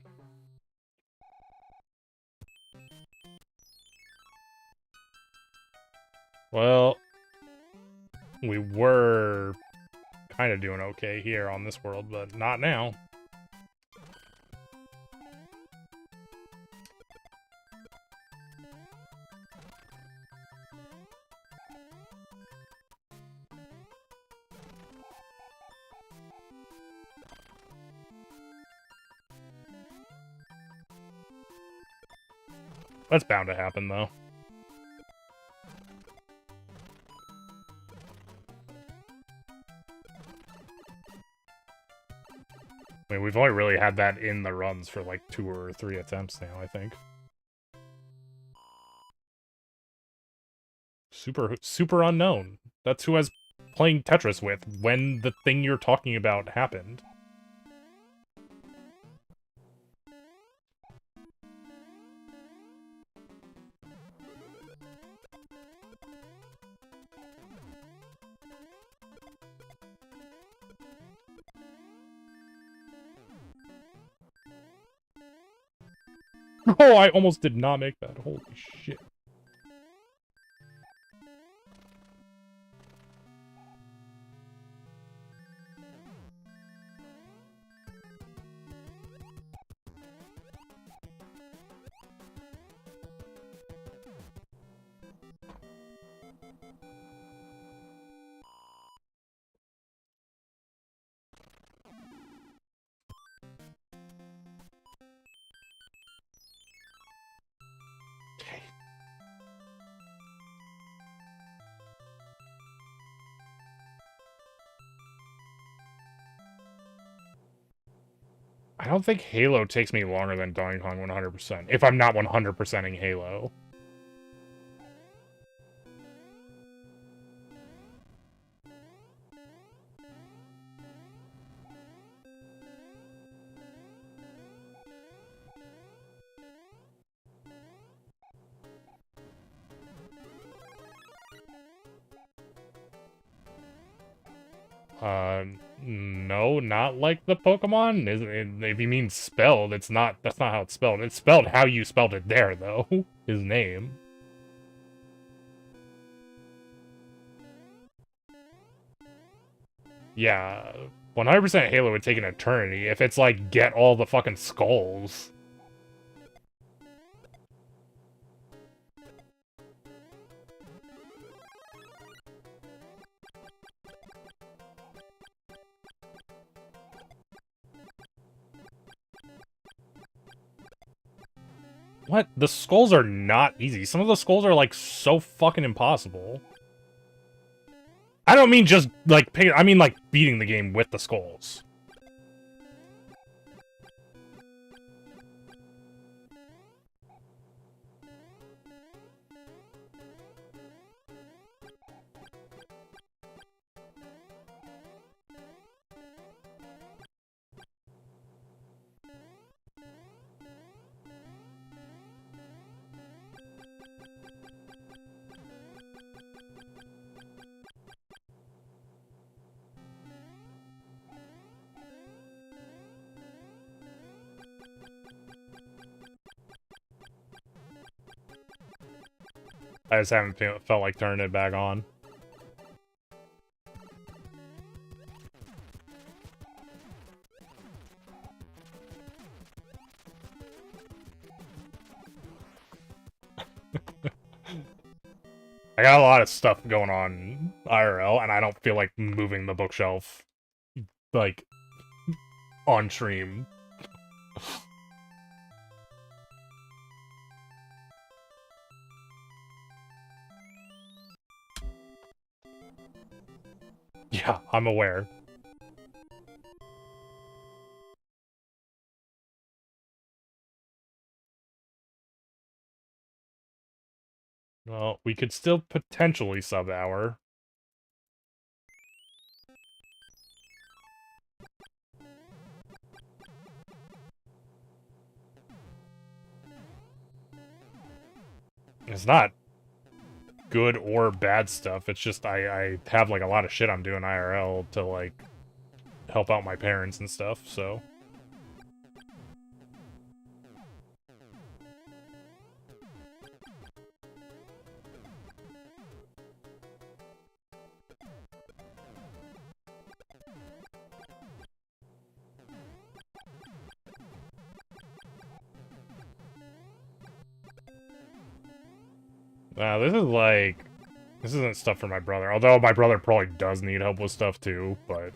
Speaker 1: Well, we were kind of doing okay here on this world, but not now. That's bound to happen, though. I mean, we've only really had that in the runs for like 2 or 3 attempts now, I think. Super unknown. That's who I was playing Tetris with when the thing you're talking about happened. Oh, I almost did not make that. Holy shit. I don't think Halo takes me longer than Donkey Kong 100%, if I'm not 100%ing Halo. No, not like the Pokemon. If you mean spelled, that's not how it's spelled. It's spelled how you spelled it there, though. His name. Yeah, 100% Halo would take an eternity if it's like, get all the fucking skulls. What? The skulls are not easy. Some of the skulls are, like, so fucking impossible. I don't mean just, like, I mean, like, beating the game with the skulls. I just haven't felt like turning it back on. I got a lot of stuff going on IRL, and I don't feel like moving the bookshelf, like, on stream. Yeah, I'm aware. Well, we could still potentially sub-hour. It's not good or bad stuff, it's just I have, like, a lot of shit I'm doing IRL to, like, help out my parents and stuff, so... this is like... This isn't stuff for my brother, although my brother probably does need help with stuff too, but...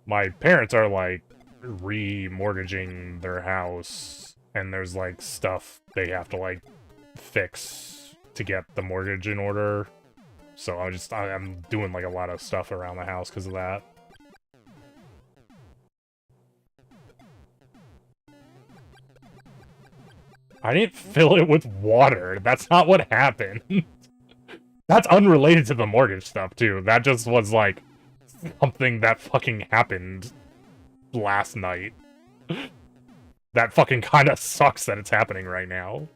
Speaker 1: My parents are, like, re-mortgaging their house, and there's, like, stuff they have to, like, fix to get the mortgage in order. So I'm doing, like, a lot of stuff around the house because of that. I didn't fill it with water. That's not what happened. That's unrelated to the mortgage stuff, too. That just was, like, something that fucking happened last night. That fucking kinda sucks that it's happening right now.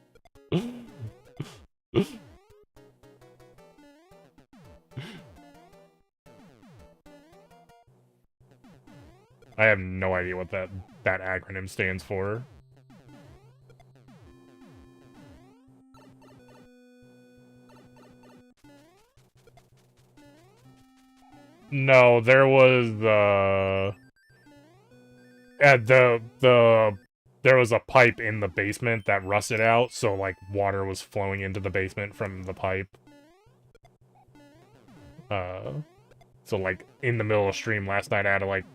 Speaker 1: I have no idea what that acronym stands for. No, there was there was a pipe in the basement that rusted out, so like water was flowing into the basement from the pipe. So like in the middle of stream last night, I had to like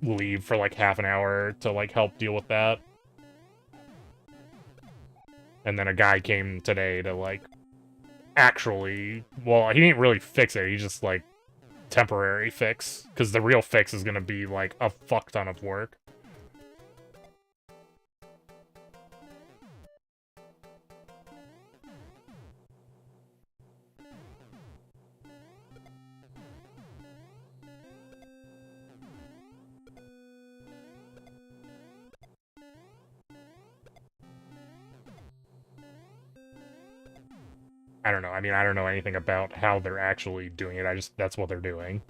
Speaker 1: leave for like half an hour to like help deal with that. And then a guy came today to like actually, well, he didn't really fix it. He just like temporary fix, because the real fix is gonna be like a fuck ton of work. I don't know. I mean, I don't know anything about how they're actually doing it. That's what they're doing.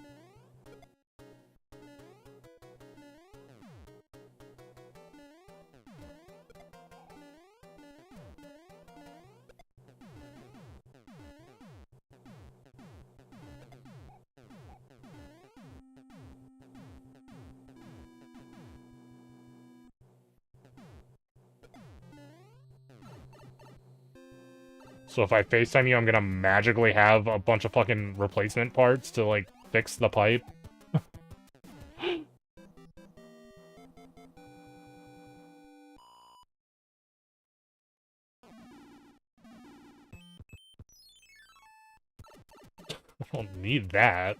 Speaker 1: So if I FaceTime you, I'm gonna magically have a bunch of fucking replacement parts to, like, fix the pipe. I don't need that.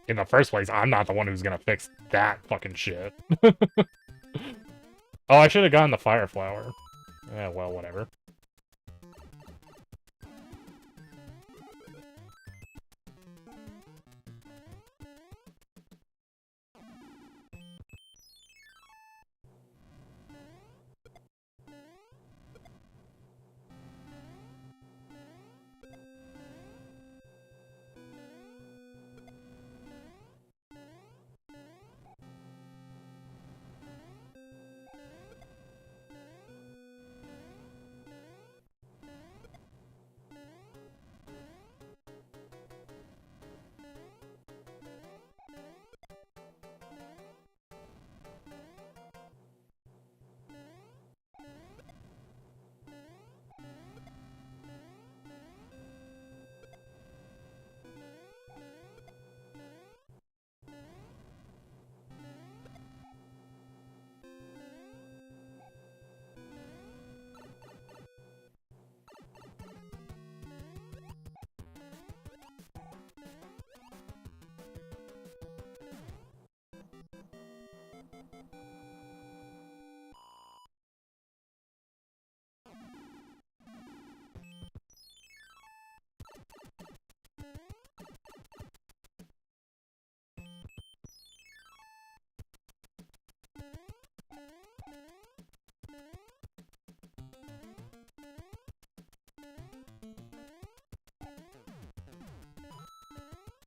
Speaker 1: In the first place, I'm not the one who's gonna fix that fucking shit. Oh, I should have gotten the fire flower. Yeah, well, whatever.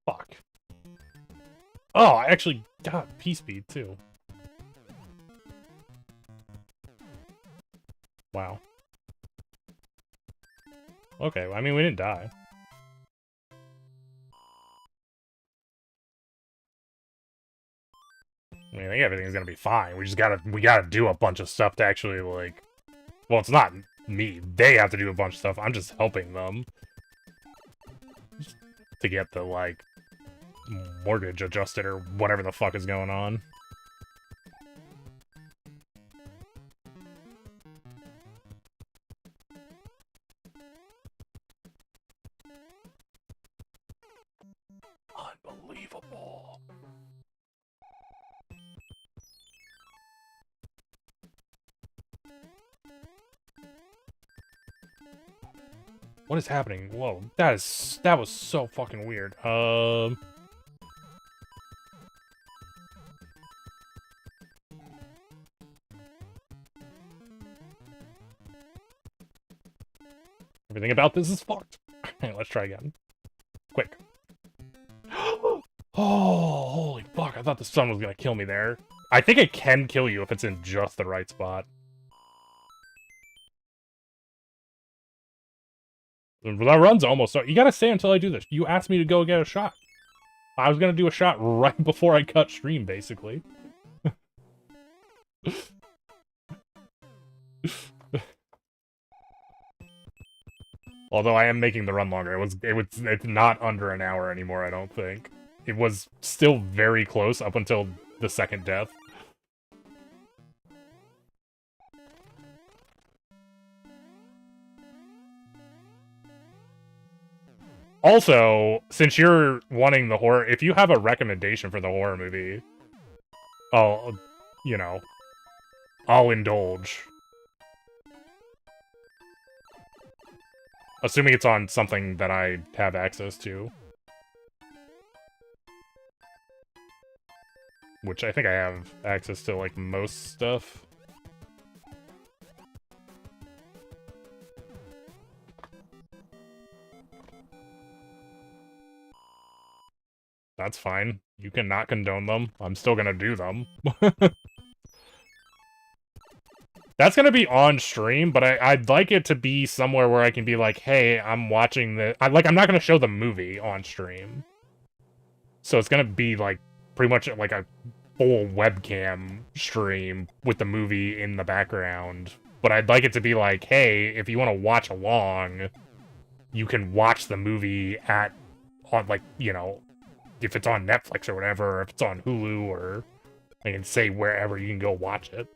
Speaker 1: Fuck. Oh, I actually got P-Speed, too. Wow. Okay, well, I mean, we didn't die. I mean, I think everything's gonna be fine. We gotta do a bunch of stuff to actually, like... Well, it's not me. They have to do a bunch of stuff. I'm just helping them. To get the, like, mortgage adjusted or whatever the fuck is going on. Unbelievable. What is happening? Whoa, that was so fucking weird. Everything about this is fucked. Alright, let's try again. Quick. Oh, holy fuck, I thought the sun was gonna kill me there. I think it can kill you if it's in just the right spot. That run's almost over. You gotta stay until I do this. You asked me to go get a shot. I was gonna do a shot right before I cut stream, basically. Although I am making the run longer. It's not under an hour anymore, I don't think. It was still very close up until the second death. Also, since you're wanting the horror, if you have a recommendation for the horror movie, I'll, you know, I'll indulge. Assuming it's on something that I have access to. Which I think I have access to, like, most stuff. That's fine. You can not condone them. I'm still gonna do them. That's gonna be on stream, but I'd like it to be somewhere where I can be like, hey, I'm watching the... I'm not gonna show the movie on stream. So it's gonna be, like, pretty much like a full webcam stream with the movie in the background. But I'd like it to be like, hey, if you want to watch along, you can watch the movie on, like, you know, if it's on Netflix or whatever, or if it's on Hulu, or I can say wherever you can go watch it.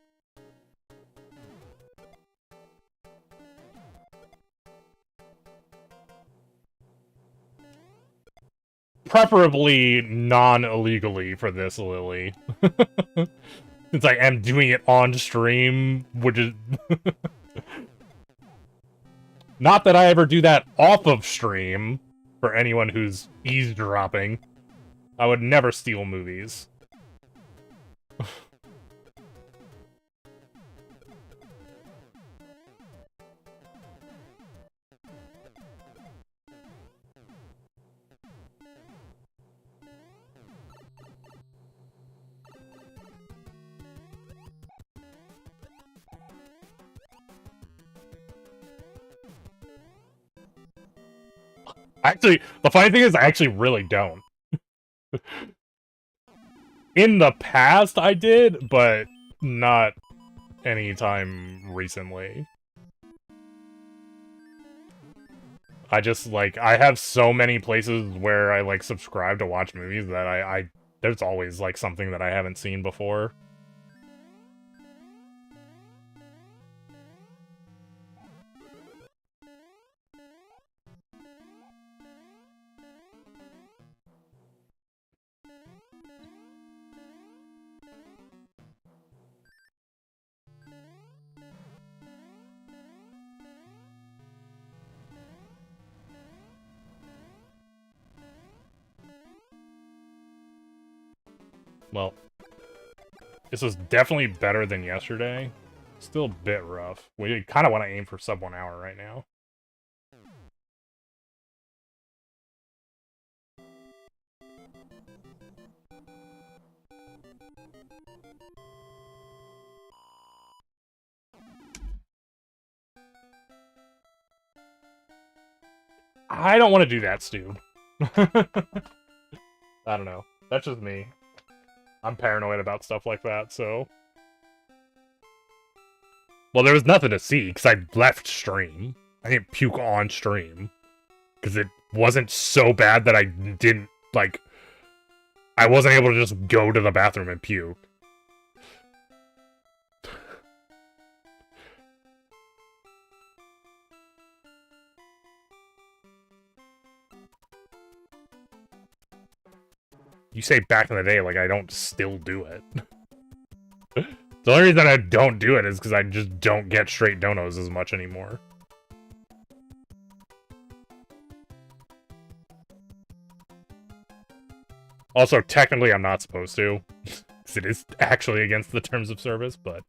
Speaker 1: Preferably non-illegally for this, Lily. Since I am doing it on stream, which is... Not that I ever do that off of stream, for anyone who's eavesdropping. I would never steal movies. Actually, the funny thing is I actually really don't. In the past, I did, but not anytime recently. I just, like, I have so many places where I, like, subscribe to watch movies that there's always, like, something that I haven't seen before. Well, this was definitely better than yesterday. Still a bit rough. We kind of want to aim for sub 1 hour right now. I don't want to do that, Stu. I don't know. That's just me. I'm paranoid about stuff like that, so... Well, there was nothing to see, because I left stream. I didn't puke on stream. Because it wasn't so bad that I didn't, like... I wasn't able to just go to the bathroom and puke. You say back in the day, like I don't still do it. The only reason I don't do it is because I just don't get straight donos as much anymore. Also, technically I'm not supposed to. Because it is actually against the terms of service, but...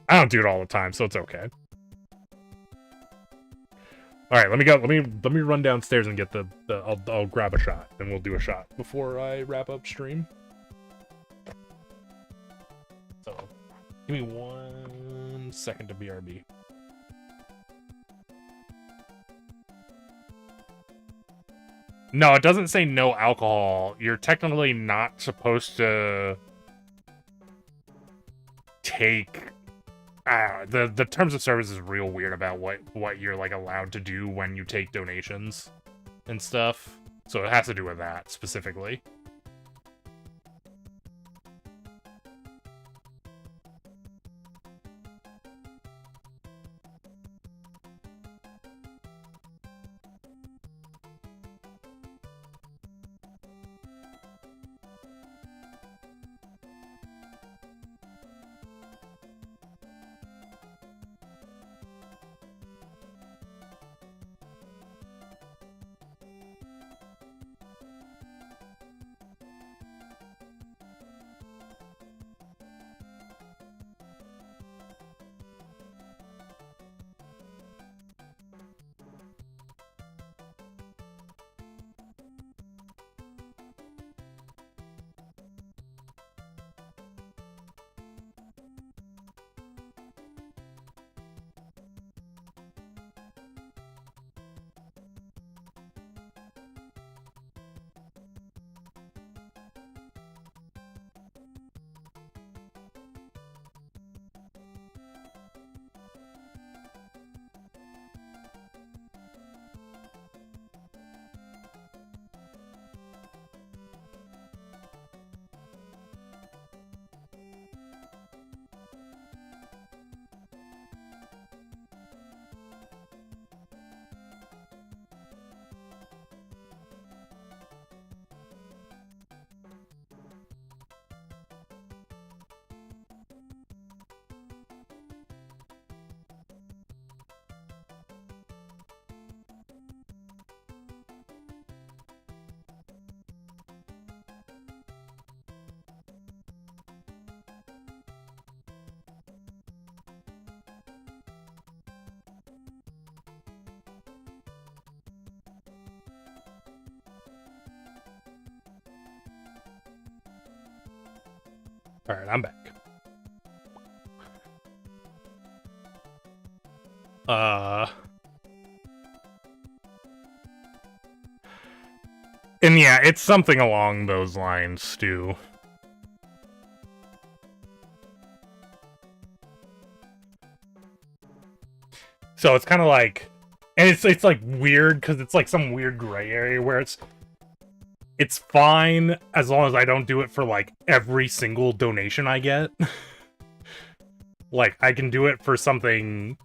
Speaker 1: I don't do it all the time, so it's okay. Alright, let me go. Let me run downstairs and get I'll grab a shot, and we'll do a shot before I wrap up stream. So, give me 1 second to BRB. No, it doesn't say no alcohol. You're technically not supposed to take... the terms of service is real weird about what you're, like, allowed to do when you take donations and stuff. So it has to do with that, specifically. Alright, I'm back. And yeah, it's something along those lines, Stu. So it's kind of like... And it's like weird, because it's like some weird gray area where it's fine as long as I don't do it for, like, every single donation I get. Like, I can do it for something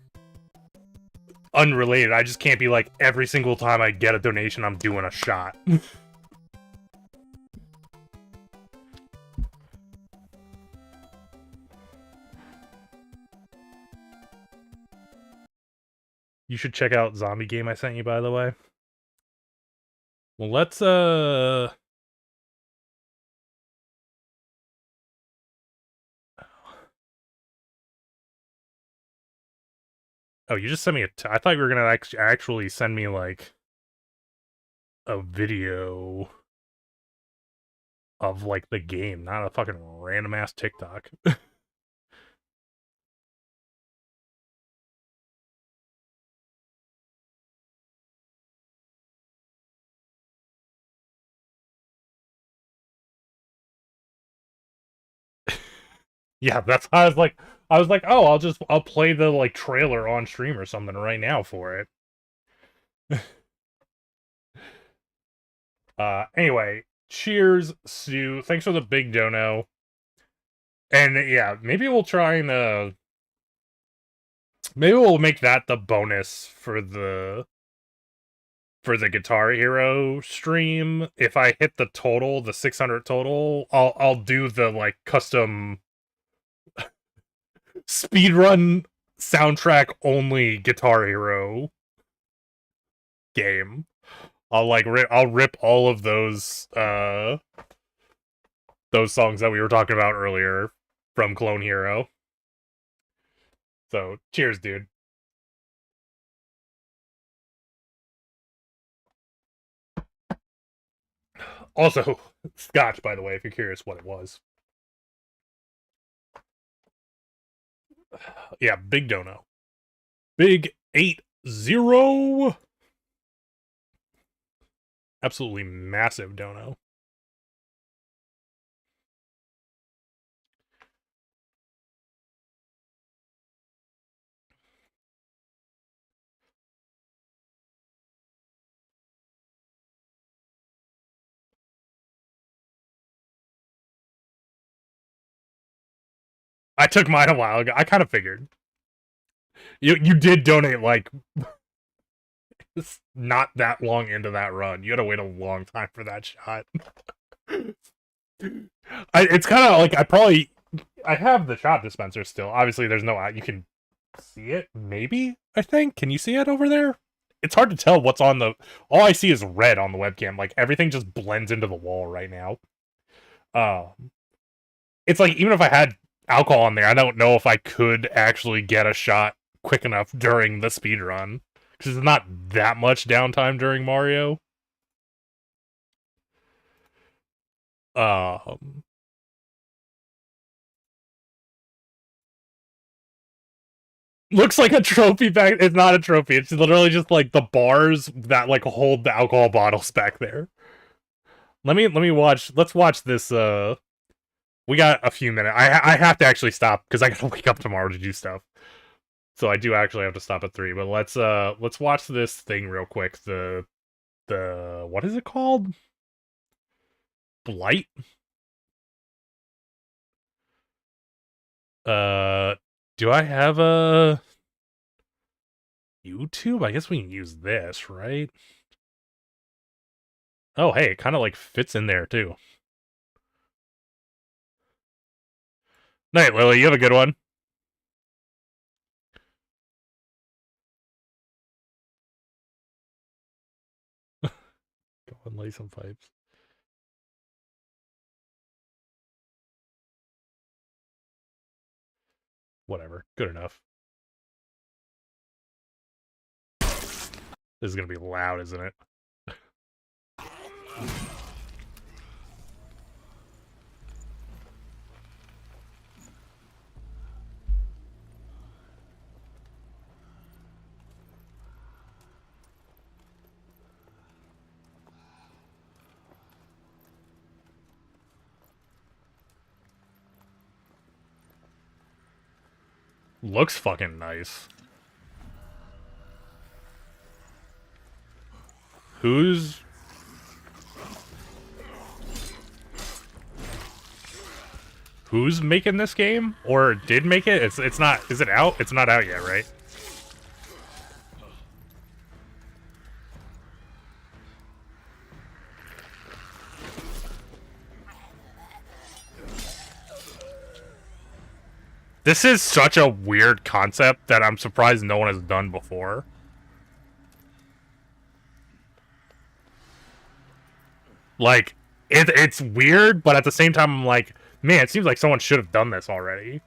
Speaker 1: unrelated. I just can't be like, every single time I get a donation, I'm doing a shot. You should check out Zombie Game I sent you, by the way. Well, let's, Oh, you just sent me I thought you were gonna actually send me, like, a video of, like, the game, not a fucking random-ass TikTok. Yeah, that's how I was like, oh, I'll play the, like, trailer on stream or something right now for it. Anyway, cheers, Sue. Thanks for the big dono. And yeah, maybe we'll try and maybe we'll make that the bonus for the Guitar Hero stream. If I hit the total, the 600 total, I'll do the, like, custom speedrun soundtrack only Guitar Hero game. I'll rip all of those songs that we were talking about earlier from Clone Hero. So, cheers, dude. Also, scotch, by the way, if you're curious what it was. Yeah, big dono. Big 80. Absolutely massive dono. I took mine a while ago. I kind of figured. You did donate like it's not that long into that run. You had to wait a long time for that shot. It's kind of like I have the shot dispenser still. Obviously, there's no you can see it. Maybe I think. Can you see it over there? It's hard to tell what's on the. All I see is red on the webcam. Like everything just blends into the wall right now. It's like even if I had alcohol on there, I don't know if I could actually get a shot quick enough during the speed run because there's not that much downtime during Mario. Looks like a trophy back. It's not a trophy. It's literally just like the bars that like hold the alcohol bottles back there. Let me watch. Let's watch this. We got a few minutes. I have to actually stop because I gotta wake up tomorrow to do stuff. So I do actually have to stop at 3. But let's watch this thing real quick. The what is it called? Blight. Do I have a YouTube? I guess we can use this, right? Oh, hey, it kind of like fits in there too. Night, Lily. You have a good one. Go and lay some pipes. Whatever. Good enough. This is gonna be loud, isn't it? Looks fucking nice. Who's making this game or did make it? It's not. Is it out? It's not out yet, right? This is such a weird concept that I'm surprised no one has done before. Like, it's weird, but at the same time, I'm like, man, it seems like someone should have done this already.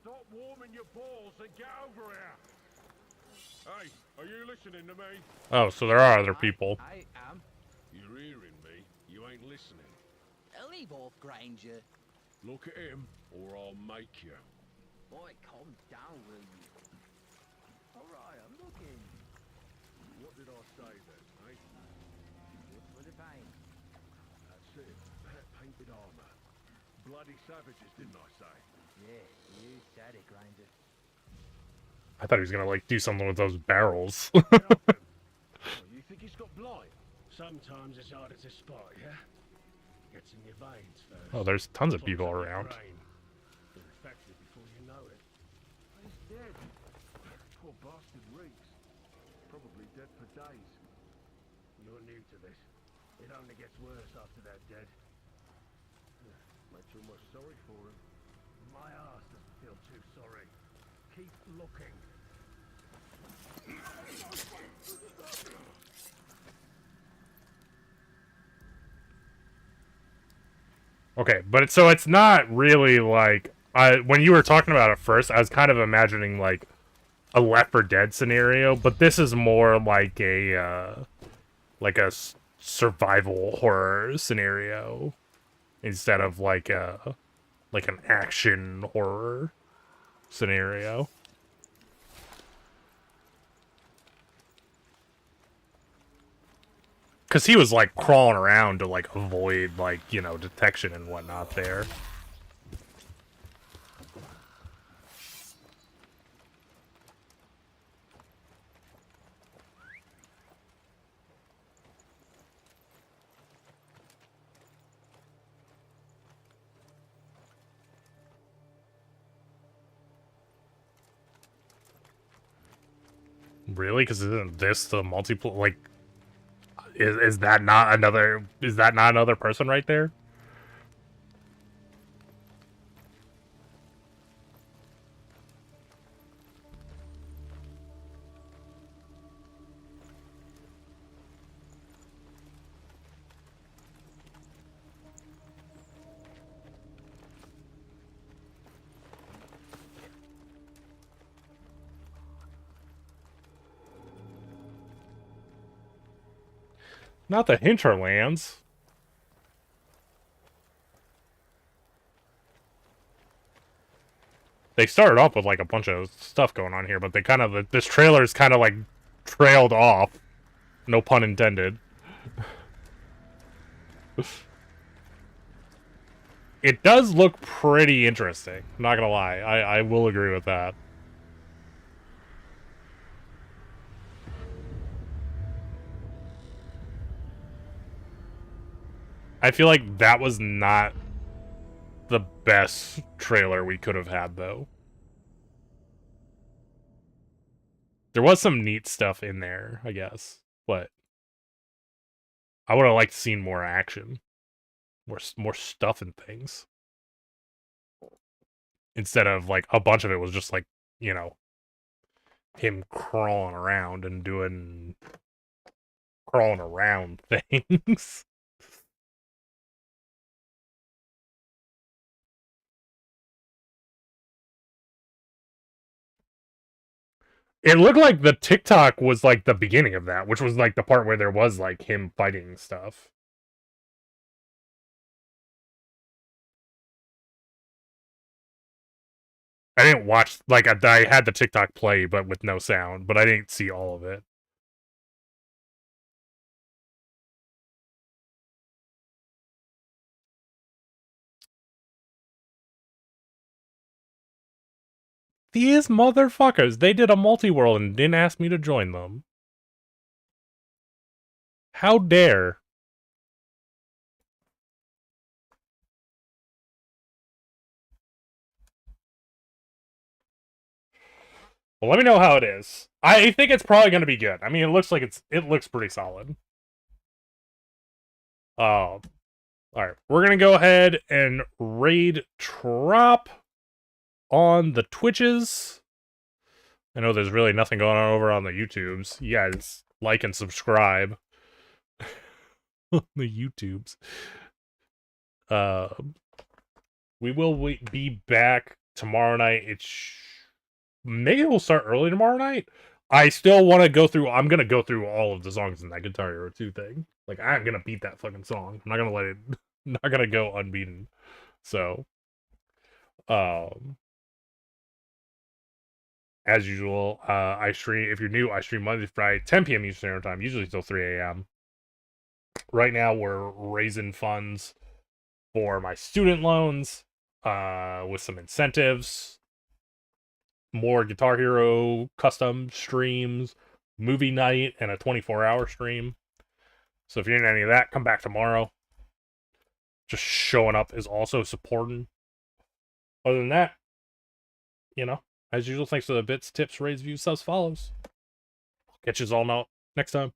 Speaker 2: Stop warming your balls and get over here. Hey, are you listening to me?
Speaker 1: Oh, so there are other people.
Speaker 3: I am.
Speaker 2: You're hearing me. You ain't listening.
Speaker 3: Leave off, Granger.
Speaker 2: Look at him, or I'll make you.
Speaker 3: Boy, calm down, will you? Alright, I'm looking.
Speaker 2: What did I say then, eh?
Speaker 3: Just for the pain.
Speaker 2: That's it. That painted armor. Bloody savages, didn't I say?
Speaker 3: Yeah, you said it, Granger.
Speaker 1: I thought he was gonna like do something with those barrels.
Speaker 2: Get off him. Oh, you think he's got blind? Sometimes it's harder to spot, yeah? Gets in your veins first.
Speaker 1: Oh, there's tons of
Speaker 2: Clogs
Speaker 1: people
Speaker 2: up your
Speaker 1: around.
Speaker 2: brain. You're infected before you know it. He's dead. Poor bastard reeks. Probably dead for days. You're new to this. It only gets worse after they're dead. Makes you almost sorry for him. My ass doesn't feel too sorry. Keep looking.
Speaker 1: Okay, but so it's not really like when you were talking about it first, I was kind of imagining like a Left 4 Dead scenario, but this is more like a survival horror scenario instead of like an action horror scenario. Because he was like crawling around to like avoid like detection and whatnot there. Really? Because isn't this the multiple like? Is that not another? Is that not another person right there? Not the hinterlands. They started off with like a bunch of stuff going on here, but they kind of this trailer's kind of like trailed off. No pun intended. It does look pretty interesting. I'm not gonna lie. I will agree with that. I feel like that was not the best trailer we could have had, though. There was some neat stuff in there, I guess, but I would have liked to seen more action, more stuff and things, instead of like a bunch of it was just like him crawling around and doing crawling around things. It looked like the TikTok was like the beginning of that, which was like the part where there was like him fighting stuff. I didn't watch like I had the TikTok play, but with no sound, but I didn't see all of it. These motherfuckers, they did a multi-world and didn't ask me to join them. How dare? Well, let me know how it is. I think it's probably going to be good. I mean, it looks like it looks pretty solid. All right, we're gonna go ahead and raid Trop on the Twitches. I know there's really nothing going on over on the YouTubes. You guys like and subscribe on the YouTubes. We will be back tomorrow night. Maybe we'll start early tomorrow night. I still want to go through. I'm gonna go through all of the songs in that Guitar Hero 2 thing. Like I'm gonna beat that fucking song. I'm not gonna let it. Not gonna go unbeaten. So, as usual, I stream. If you're new, I stream Monday to Friday, 10 p.m. Eastern Standard Time, usually till 3 a.m. Right now, we're raising funds for my student loans, with some incentives, more Guitar Hero custom streams, movie night, and a 24-hour stream. So if you're in any of that, come back tomorrow. Just showing up is also supporting. Other than that, as usual, thanks for the bits, tips, raids, views, subs, follows. Catch you all next time.